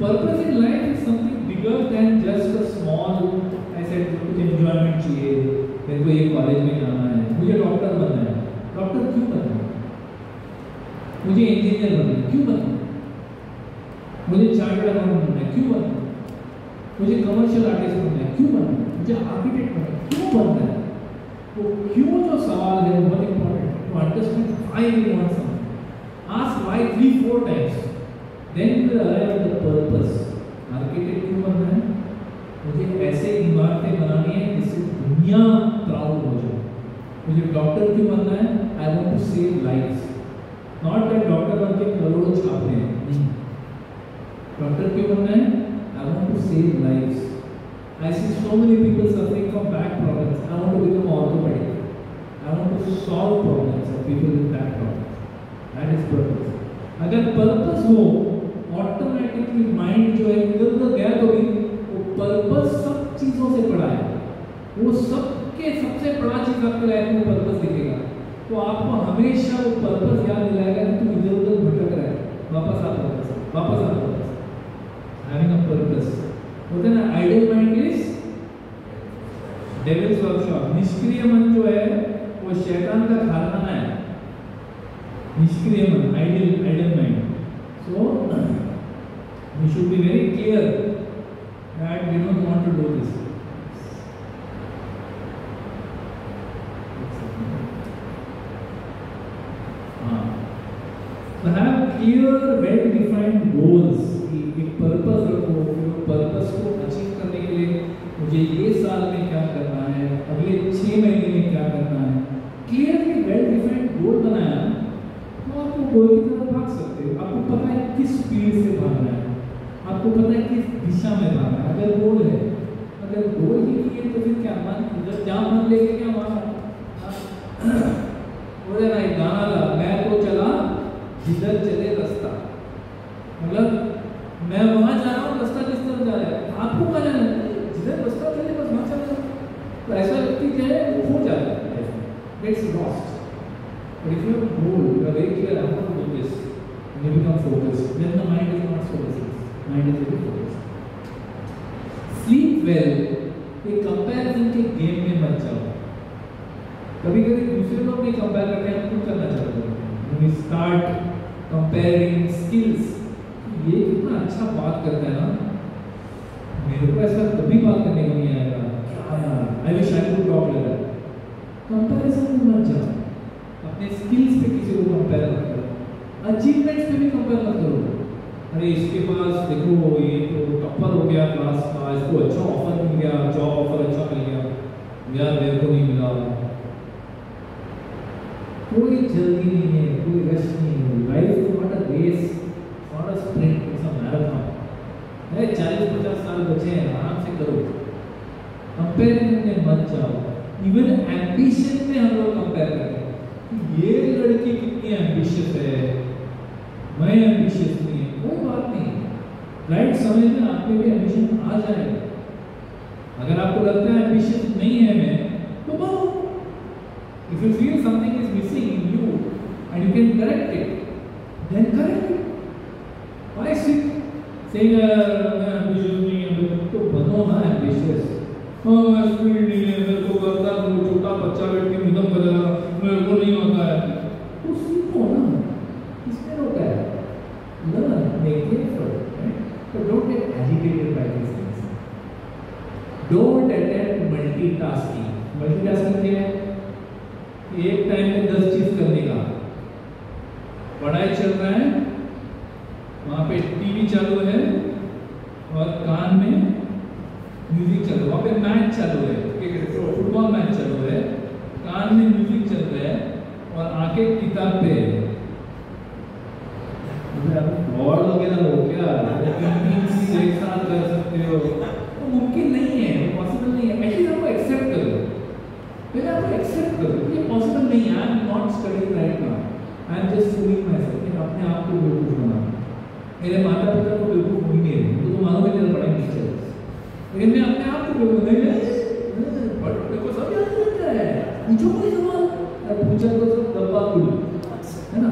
purpose in life is something bigger than just a small, ऐसे कुछ एंजॉयमेंट चाहिए, मेरे को ये कॉलेज में जाना है, मुझे डॉक्टर बनना है, डॉक्टर क्यों बनना है, मुझे इंजीनियर बनना है, क्यों बनना है, मुझे चार्टर्ड अकाउंटेंट बनना है, क्यों बनना है? मुझे कमर्शियल आर्टिस्ट बनना है, क्यों बनना है? मुझे आर्किटेक्ट बनना है, क्यों बनना है? तो क्यों जो सवाल है बहुत important to understand why we want something. Ask why 3-4 times, then you will arrive at the purpose. Architect क्यों बनना है? मुझे ऐसे इमारतें बनानी है जिससे दुनिया प्राउड हो जाए। मुझे डॉक्टर क्यों बनना है? I want to save lives, not that doctor बन के करोड़ों छाप रहे हैं। डॉक्टर क्यों बनना है? I want to save lives. I see so many people suffering from back problems. I want to become orthopedic. I want to solve problems of people with back problems. That is purpose. अगर purpose हो, automatically mind जो है इधर उधर गया तो भी वो purpose सब चीजों से बड़ा है। वो सबके सबसे बड़ा चीज आपके लाइफ में purpose दिखेगा। तो आपको हमेशा वो purpose याद दिलाएगा कि तुम इधर उधर भटक रहे हो। वापस आ purpose, वापस आ purpose. Having a purpose. होता है ना, ideal mind is devils workshop. निष्क्रिय मन जो है वो शैतान का खाना है। निष्क्रिय मन, ideal mind. So we should be very clear that we don't want to do this. So have clear, well-defined goals. एक पर्पस रखो, पर्पस को अचीव करने के लिए मुझे ये साल में क्या करना है, अगले 6 महीने में क्या करना है। क्लियरली वेल डिफाइंड गोल बनाया तो आपको गोल की तरफ भाग सकते हो। आपको पता है किस स्पीड से भागना है, आपको पता है किस दिशा में भागना है। अगर गोल है, अगर गोल ही नहीं है तो फिर क्या मन जब जहाँ मन लेके क्या वहाँ हो जाए ना। एक गाना ला, मैं तो चला जिधर चले रास्ता, मतलब मैं वहां जा रहा हूँ, रास्ता किस तरफ जा रहा है, आपको कहाँ जाना है? जिधर रास्ता चले बस वहां चलना। तो ऐसा व्यक्ति जो है वो खो जाता है, gets lost. But if you have a goal, you are very clear, I want to do this, you become focused, then the mind is not focused, mind is very focused. Sleep well, ये कंपैरिजन के गेम में मत जाओ। कभी कभी दूसरे लोग नहीं कंपेयर करते हैं, हम खुद करना चाहते हैं। वी स्टार्ट कंपेयरिंग स्किल्स, ये कितना अच्छा बात करता है ना, मेरे को ऐसा कभी बात करने को नहीं आएगा, क्या यार, I wish I could talk like that. Comparison में मत जाओ, अपने स्किल्स पे किसी को कंपेयर मत करो, अचीवमेंट्स पे भी कंपेयर मत करो। अरे इसके पास देखो ये तो टॉपर हो गया क्लास का, इसको अच्छा ऑफर मिल गया, जॉब ऑफर अच्छा मिल गया, यार मेरे को नहीं मिला। कोई जल्दी नहीं है, कोई रश नहीं है। Life is not a race, not a sprint, it's a marathon. अरे 40-50 साल बचे हैं, आराम से करो, कंपेरिजन में मत जाओ। इवन एम्बिशन में हम लोग कंपेयर करते हैं कि ये लड़की कितनी एम्बिशियस है, मैं एम्बिशियस नहीं है। कोई बात नहीं, राइट समय में आप में भी एम्बिशन आ जाएगा। अगर आपको लगता है एम्बिशियस नहीं है मैं, तो बनो। If you feel something is missing in you and you can correct it, then correct it. Why sit saying मैं ambitious नहीं है, तो बनो ना ambitious। हाँ मैं स्पीड नहीं है, मेरे को करता हूँ, छोटा बच्चा बैठ के निगम बजाना मेरे को नहीं होता है, तो सीखो ना, किसमें रोका है? Learn, make effort, right? But don't get agitated by these things. Don't attempt multitasking. Multitasking क्या है? एक टाइम में 10 चीज करने का। पढ़ाई चल रहा है, वहाँ पे टीवी चालू है और कान में म्यूजिक चल रहा है, वहाँ पे मैच चालू है, फुटबॉल मैच चालू है, कान में म्यूजिक चल रहा है और आंखें किताब पे है। और वगैरह हो क्या, 3 चीज एक साथ कर सकते हो, वो मुमकिन नहीं है, पॉसिबल नहीं है। एटलीस्ट आपको एक्सेप्ट करो, पहले आपको एक्सेप्ट करो, ये पॉसिबल नहीं है। I am not studying right now, I am just fooling my self. अपने आप को बेवकूफ बना, मेरे माता पिता को बेवकूफ हुई नहीं है, तो मालूम है मेरा पढ़ाई नहीं चल, लेकिन मैं अपने आप को बेवकूफ नहीं है, मेरे को सब याद रहता है, पूछो कोई सवाल, पूछा तो सब डब्बा खुल है ना।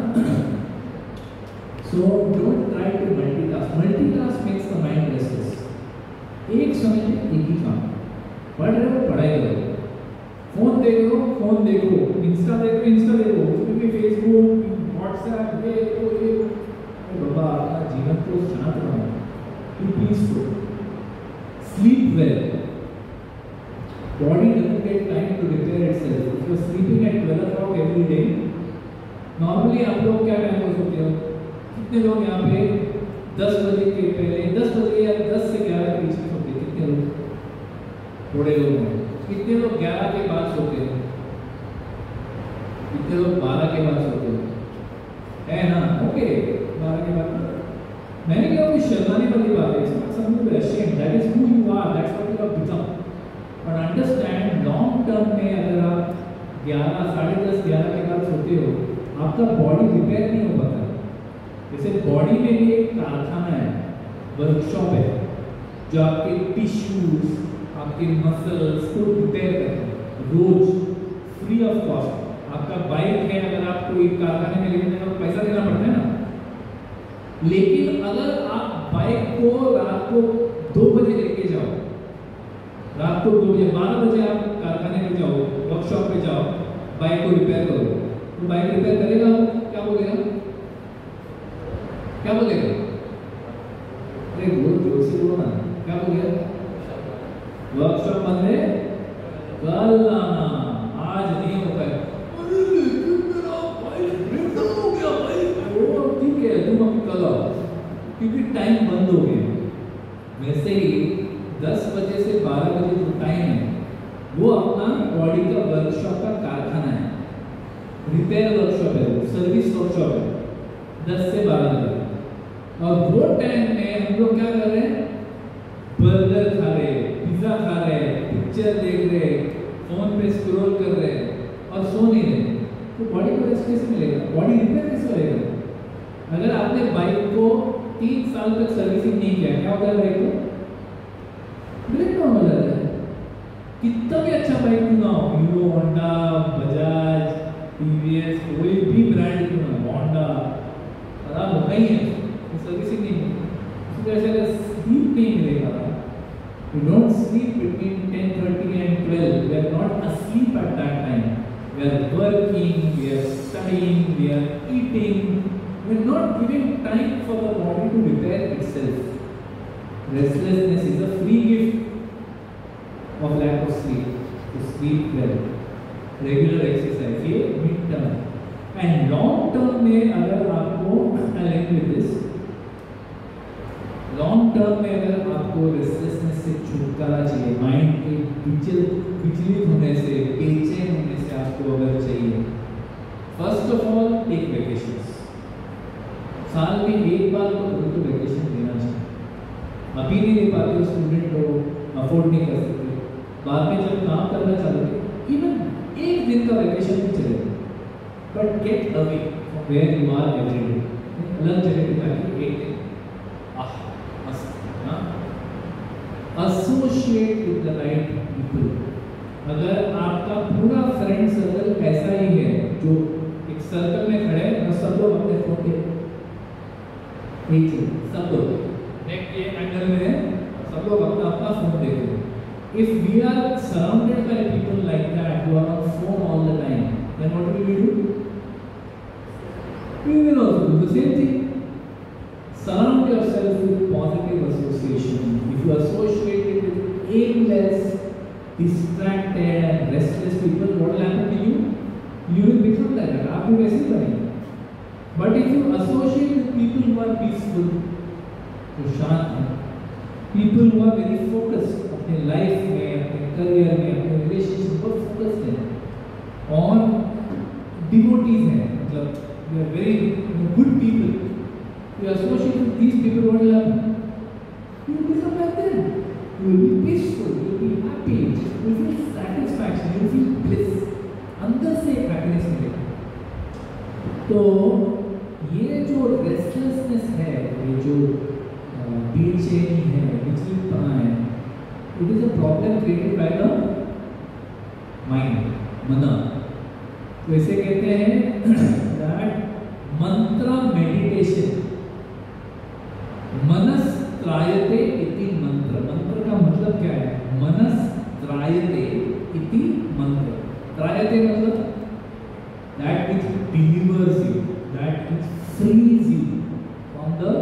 So don't try to multitask. Multitask makes the mind restless. एक समय में एक ही काम, पढ़ रहे हो पढ़ाई करो, फोन देखो, इंस्टा देखो, उसमें भी फेसबुक, व्हाट्सएप, ये बाबा आपका जीवन को शांत बनाओ। be peaceful, sleep well. Body doesn't get time to repair itself. If you are sleeping at 12 o'clock every day, normally आप लोग क्या टाइम को सोते हो? कितने लोग यहाँ पे 10 बजे के पहले 10 बजे या 10 से 11 के बीच में सोते हैं? कितने लोग? थोड़े लोग हैं। कितने लोग 11 के बाद सोते हैं? कितने लोग 12 के बाद सोते हैं? है ना? ओके, 12 के बाद। मैंने कहा कोई शर्माने वाली बात है, it's not something to be ashamed. That is who you are. That's what you have become. But understand, long term में अगर आप 11, 10:30, 11 के बाद सोते हो, आपका बॉडी रिपेयर नहीं हो पाता। जैसे बॉडी में भी एक कारखाना है, वर्कशॉप है, जो आपके टिश्यूज, आपके मसल्स को रिपेयर करते हैं रोज फ्री ऑफ कॉस्ट। आपका बाइक है, अगर आपको एक कारखाने में लेके जाना तो पैसा देना पड़ता है ना। लेकिन अगर आप बाइक को रात को 2 बजे लेके जाओ, रात को 2 बजे 12 बजे आप कारखाने में जाओ, वर्कशॉप में जाओ, बाइक को रिपेयर करो, तो बाइक रिपेयर करेगा? क्या बोलेगा? क्या बोलेगा? अरे बोलो, जोर से बोलो ना, क्या बोलेगा? वर्कशॉप बंद है, कल आना, आज नहीं हो पाएगा। अरे लेकिन मेरा बाइक ब्रेकडाउन हो गया भाई। वो ठीक है, तुम अभी कल आओ, क्योंकि टाइम बंद हो गया। वैसे ही 10 बजे से 12 बजे जो टाइम है, वो अपना बॉडी का वर्कशॉप का कारखाना है, रिपेयर वर्कशॉप है, सर्विस वर्कशॉप है, 10 से 12 बजे। और वो टाइम में हम लोग क्या कर रहे हैं? बर्गर खा रहे, पिज्जा खा रहे, पिक्चर देख रहे, फोन पे स्क्रॉल कर रहे और सो नहीं रहे। तो बॉडी को रेस्ट कैसे मिलेगा? बॉडी रिपेयर कैसे होएगा? अगर आपने बाइक को 3 साल तक सर्विसिंग नहीं किया, क्या होता है बाइक को? ब्रेकडाउन हो जाता है। कितना भी अच्छा बाइक क्यों ना हो, हीरो, होंडा, बजाज, टीवीएस, कोई भी ब्रांड क्यों ना, होंडा, खराब होना ही है, सर्विसिंग नहीं है। इसी तरह से अगर स्लीप नहीं मिलेगा, you don't sleep between 10:30 and 12. We are not asleep at that time. We are working, we are studying, we are eating. We are not giving time for the body to repair itself. Restlessness is a free gift of lack of sleep. To sleep well, regular exercise, ये mid term and long term में अगर आपको अलग with this, लॉन्ग टर्म में अगर आपको रेस्टलेसनेस से छुटकारा चाहिए, माइंड के विचलित होने से, बेचैन होने से आपको अगर चाहिए, first of all take vacations. साल में एक बार तो वेकेशन देना चाहिए। अभी नहीं दे पाते, स्टूडेंट हो, अफोर्ड नहीं कर सकते, बाद में जब काम करना चालू करें, इवन एक दिन का वेकेशन भी चलेगा, but get away from where you are every day. अलग जगह पे जाके एक दिन associate with the right people. अगर आपका पूरा फ्रेंड सर्कल ऐसा ही है, जो एक सर्कल में खड़े हैं और सब लोग अपने फोन पे, ठीक है, सब लोग नेक के एंगल में हैं, सब लोग अपना अपना फोन देख रहे हैं। If we are surrounded by people like that who are on phone all the time, then what will we do? We will also do the same thing. Surround yourself with positive association. If you associate with aimless, distracted and restless people, what will happen to you? You will become like that. आप भी वैसे ही बनेंगे. But if you associate with people who are peaceful, जो शांत हैं, people who are very focused अपने लाइफ में, अपने करियर में, अपने रिलेशनशिप पर फोकस्ड हैं और डिवोटीज हैं, मतलब they are very good people. You associate with these people, what will happen? You will become like them. You will be peaceful, you will be happy, you will feel satisfaction, you will feel bliss. अंदर से हैप्पीनेस मिलेगा। तो ये जो रेस्टलेसनेस है, ये जो बेचैनी है, विचलितपना है, it is a problem created by the mind, मना। तो इसे कहते हैं that mantra meditation, मनस त्रायते इति मंत्र। मंत्र का मतलब क्या है? मनस त्रायते इति मंत्र। त्रायते मतलब that which delivers you, that which frees you from the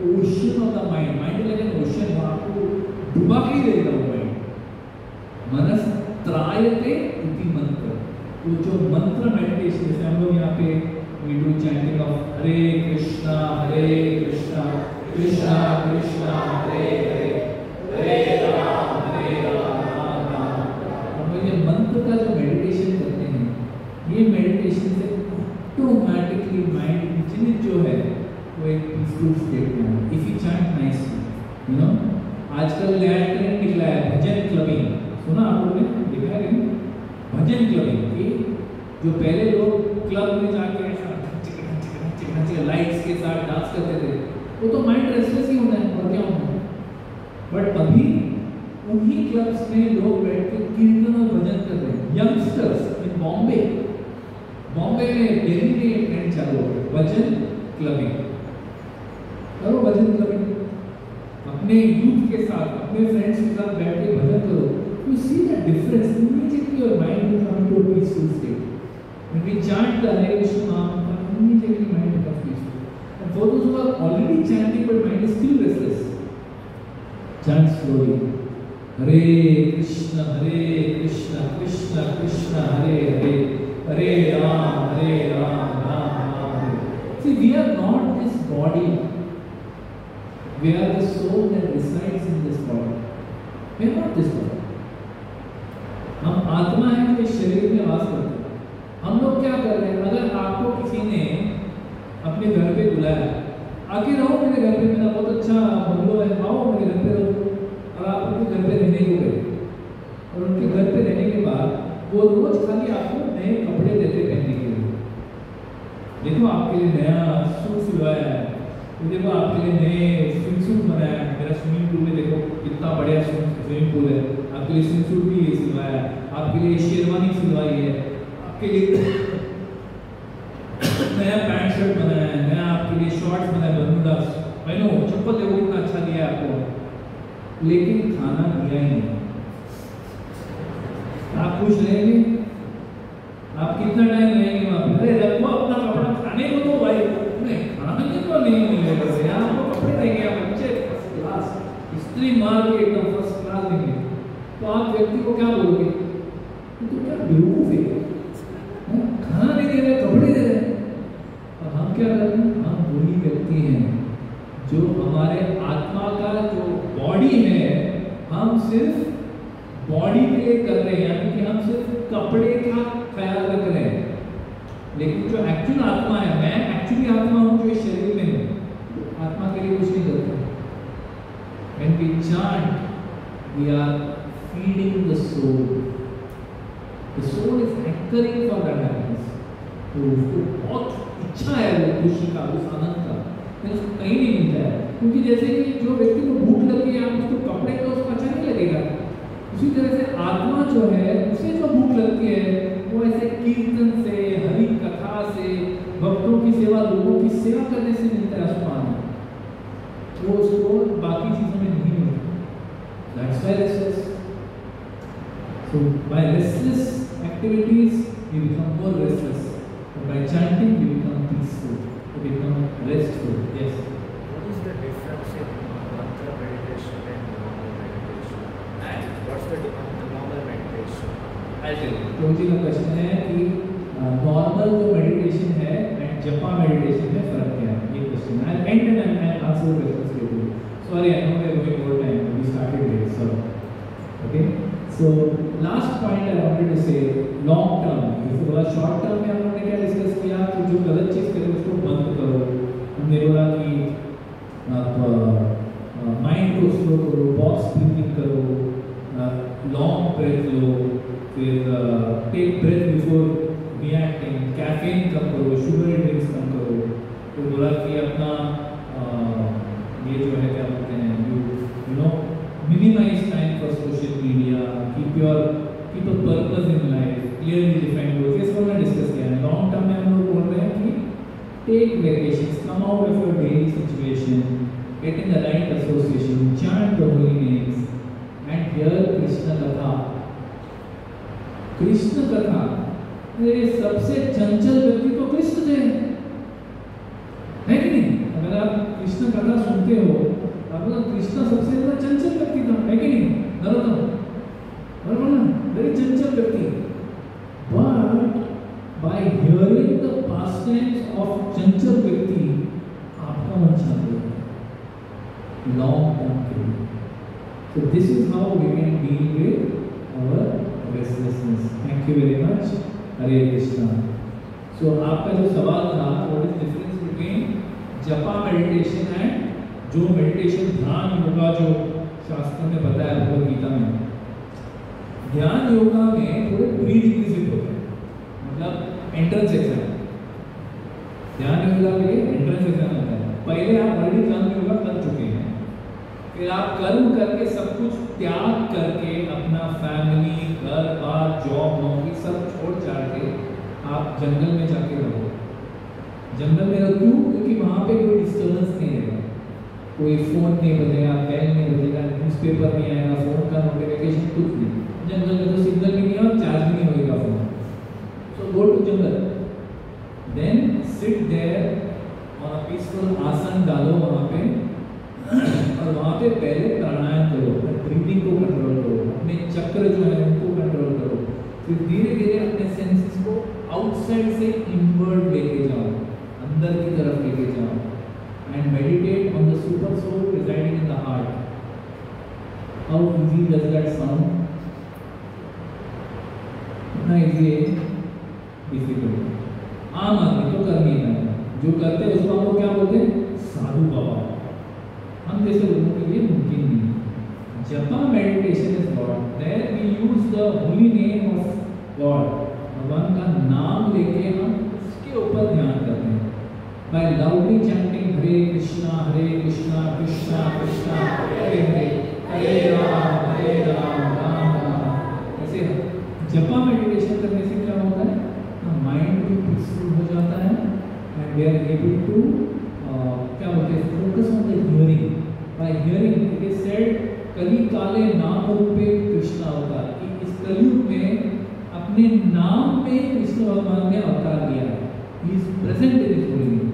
ocean of the mind. Mind is like an तो जो मंत्र मेडिटेशन, जैसे हम लोग यहाँ पे वी डू चैंटिंग ऑफ हरे कृष्णा कृष्णा कृष्णा हरे हरे, हरे राम राम राम। हम लोग ये मंत्र का जो मेडिटेशन करते हैं, ये मेडिटेशन से ऑटोमेटिकली माइंड जो है वो एक पीसफुल स्टेट में है। If you chant nicely, you know, आजकल नया ट्रेंड निकला है भजन क्लबिंग, सुना आप लोगों ने, देखा है नहीं? भजन क्लबिंग की जो पहले लोग क्लब में जाके ऐसा लाइट्स के साथ डांस करते थे, वो तो माइंड रेस्टलेस ही होना है और क्या होना है। बट अभी उन्हीं क्लब्स में लोग बैठ के कीर्तन और भजन कर रहे हैं। यंगस्टर्स इन बॉम्बे में, दिल्ली में ये ट्रेंड चालू हो गया, भजन क्लबिंग करो, भजन क्लबिंग अपने यूथ के साथ, अपने फ्रेंड्स के साथ बैठ के भजन करो। You see the difference. Immediately your mind will come into a peaceful state. When we chant the Hare Krishna mantra, immediately mind becomes peaceful. And for those who are already chanting but mind is still restless, chant slowly. Hare Krishna Krishna Krishna Hare Hare, Hare Ram Ram Ram Hare. See, we are not this body. We are the soul that resides in this body. We are not this body. हम आत्मा है जो इस शरीर में वास करते हैं। हम लोग क्या कर रहे हैं? अगर आपको किसी ने अपने घर पे बुलाया, आके रहो मेरे घर पे, मेरा बहुत अच्छा बंगलो है, आओ मेरे घर पे रहो, और आप उनके घर पे रहने को गए, और उनके घर पे रहने के बाद वो रोज खाली आपको नए कपड़े देते पहनने के लिए। देखो आपके लिए नया सूट सिलवाया है, देखो आपके लिए नए स्विम सूट बनाया है, मेरा स्विमिंग पूल में देखो कितना बढ़िया स्विमिंग पूल है, आपके लिए स्विम सूट भी सिलवाया है, आपके लिए शेरवानी सिलवाई है, आपके लिए नया पैंट शर्ट बनाया है, नया आपके लिए शॉर्ट्स बनाया, बरमूडास पहनो, चप्पल देखो कितना अच्छा दिया है आपको, लेकिन खाना दिया ही नहीं। आप खुश रहेंगे? आप कितना टाइम रहेंगे वहाँ पे? अरे रखो अपना कपड़ा, खाने को दो भाई, खाने को नहीं मिलेगा, आपको कपड़े देंगे, आप अच्छे फर्स्ट क्लास स्त्री मार के एकदम फर्स्ट क्लास देंगे, तो आप व्यक्ति को क्या बोलोगे? तो क्या बेवकूफ है, खाना नहीं दे रहे, कपड़े दे रहे। और हम क्या कर रहे हैं? हम वही व्यक्ति हैं जो हमारे आत्मा का जो बॉडी है, हम सिर्फ बॉडी के लिए कर रहे हैं, यानी कि हम सिर्फ कपड़े का ख्याल रख रहे हैं, लेकिन जो एक्चुअल आत्मा है, मैं एक्चुअली आत्मा हूँ जो इस शरीर में हूँ, आत्मा के लिए कुछ नहीं करता। When we chant, we are feeding the soul. The soul is hankering for that happiness. तो उसको बहुत इच्छा है वो खुशी का, उस आनंद का, लेकिन उसको कहीं नहीं मिलता है, क्योंकि जैसे कि जो व्यक्ति को भूख लगी है, आप उसको कपड़े तो उसको अच्छा नहीं लगेगा। उसी तरह से आत्मा जो है, उसे जो भूख लगती है, वो ऐसे कीर्तन से, हरि कथा से, भक्तों की सेवा, लोगों की सेवा करने से मिलता है उसको आनंद, वो उसको बाकी चीजों में नहीं मिलता। That's why restless. So by restless activities we become more restless, but by chanting we become peaceful, we become restful. Yes. What is the difference in mantra meditation and normal meditation? What's the normal meditation? I'll tell you. क्योंकि का क्वेश्चन है कि नॉर्मल जो मेडिटेशन है एंड जपा मेडिटेशन में फर्क क्या है, ये क्वेश्चन है। I'll end and I'll answer the questions later. Sorry, I know we are going over time. We started late, so okay. So last point I wanted to say, long term. जैसे बोला short term में हम लोगों ने क्या डिस्कस किया कि जो गलत चीज़ करे उसको बंद करो। हमने बोला कि आप माइंड को स्लो करो, बॉक्स ब्रीथिंग करो, लॉन्ग ब्रेथ लो, फिर take breath before reacting, caffeine कम करो, शुगर ड्रिंक्स कम करो। तो बोला कि अपना ये जो है क्या बोलते हैं, you know minimize time for social media, keep a purpose in life, clearly defined goals, ये सब हमने डिस्कस किया है। लॉन्ग टर्म में हम लोग बोल रहे हैं कि take vacations, come out of your daily situation, get in the right association, chant the holy names and hear Krishna katha. Krishna कथा, ये सबसे चंचल व्यक्ति तो कृष्ण थे, है कि नहीं? अगर आप कृष्ण कथा सुनते हो, आपको कृष्ण सबसे ज्यादा चंचल व्यक्ति था, है कि नहीं? नरोत्तम, बराबर ना, वेरी चंचल व्यक्ति, बट लॉन्ग टर्म के लिए. So this is how we can deal with our restlessness. Thank you very much. Hare Krishna. So आपका जो सवाल था, what is difference between जपा मेडिटेशन एंड जो मेडिटेशन ध्यान योगा जो शास्त्र में बताया भगवद गीता में. ध्यान योगा में थोड़े प्री रिक्विजिट होते हैं, मतलब एंट्रेंस एग्जाम. ध्यान योगा के लिए एंट्रेंस एग्जाम होता है. पहले आप ऑलरेडी ध्यान योगा कर चुके हैं, फिर आप कर्म करके सब कुछ त्याग करके अपना फैमिली, घर बार, जॉब, नौकरी सब छोड़ छाड़ के आप जंगल में जाके रहो. जंगल में रहो क्यों? क्योंकि वहाँ पे कोई डिस्टर्बेंस नहीं रहेगा, कोई फ़ोन नहीं बजेगा, बेल नहीं बजेगा, न्यूज़पेपर नहीं आएगा, फ़ोन का नोटिफिकेशन कुछ नहीं. जंगल में तो सिग्नल भी नहीं और चार्ज भी नहीं होएगा phone. So go to jungle, then sit there on a peaceful आसन डालो वहाँ पे, और वहाँ पे पहले प्राणायाम करो, ब्रीदिंग को कंट्रोल करो, अपने चक्र जो है उनको कंट्रोल करो. फिर धीरे धीरे अपने सेंसेस को आउटसाइड से इनवर्ड लेके जाओ, अंदर की तरफ लेके जाओ, and meditate on the super soul residing in the heart. How easy does that sound? इतना इजी है? डिफिकल्ट. आम आदमी तो कर नहीं पाएगा, जो करते हैं उसको हम लोग क्या बोलते हैं? साधु बाबा. हम जैसे लोगों के लिए मुमकिन नहीं. Japa meditation is God. There we use the holy name of God. भगवान का नाम लेके हम उसके ऊपर ध्यान करते हैं. बाय लाउडली चैंटिंग हरे कृष्णा कृष्णा कृष्णा हरे हरे, हरे राम राम राम. ऐसे जपा मेडिटेशन करने से क्या होता है? माइंड भी पीसफुल हो जाता है, and we are able to क्या बोलते हैं, focus on the hearing. By hearing it is said कली काले नाम रूपे कृष्ण अवतार, कि इस कलयुग में अपने नाम में कृष्ण भगवान ने अवतार लिया है. He is present in his holy name.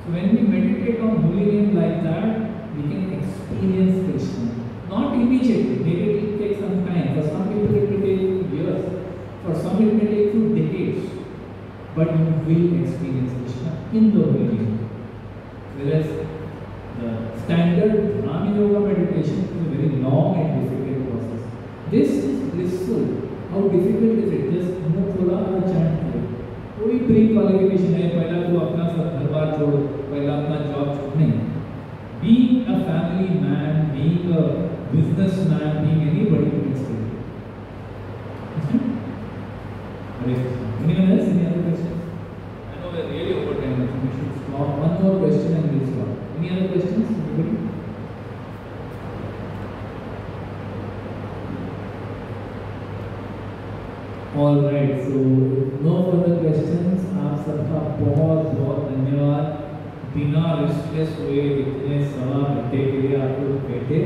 So when we meditate on holy name like that, we can experience Krishna. Not immediately, maybe it will take some time. For some people it will take years, for some it may take few decades, but you will experience Krishna in the holy name. Whereas the standard Dhyan Yoga meditation is a very long and difficult process. This is blissful. How difficult is it? Just मुंह खोला और chant करो. कोई प्री क्वालिफिकेशन है, पहला तो अपना सब घर बार छोड़ो, पहला अपना जॉब छोड़ो. नहीं. Being a family man, being a businessman, being anybody can still. Anyone else? Any other questions? I know we're really over time. I think we should stop. One more question and we'll stop. Any other questions? Anybody? All right. So no further questions. आप सबका बहुत बहुत धन्यवाद. बिना रेस्टलेस हुए इतने सवा घंटे के लिए आप लोग बैठे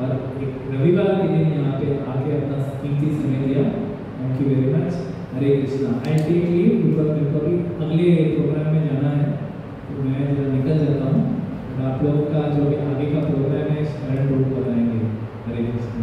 और एक रविवार के दिन यहाँ पे आके अपना कीमती समय दिया. Thank you very much. Hare Krishna. I take leave because मेरे को भी अगले प्रोग्राम में जाना है, तो मैं जरा निकल जाता हूँ. और आप लोगों का जो भी आगे का प्रोग्राम है शरण रोड पर आएंगे. हरे कृष्णा.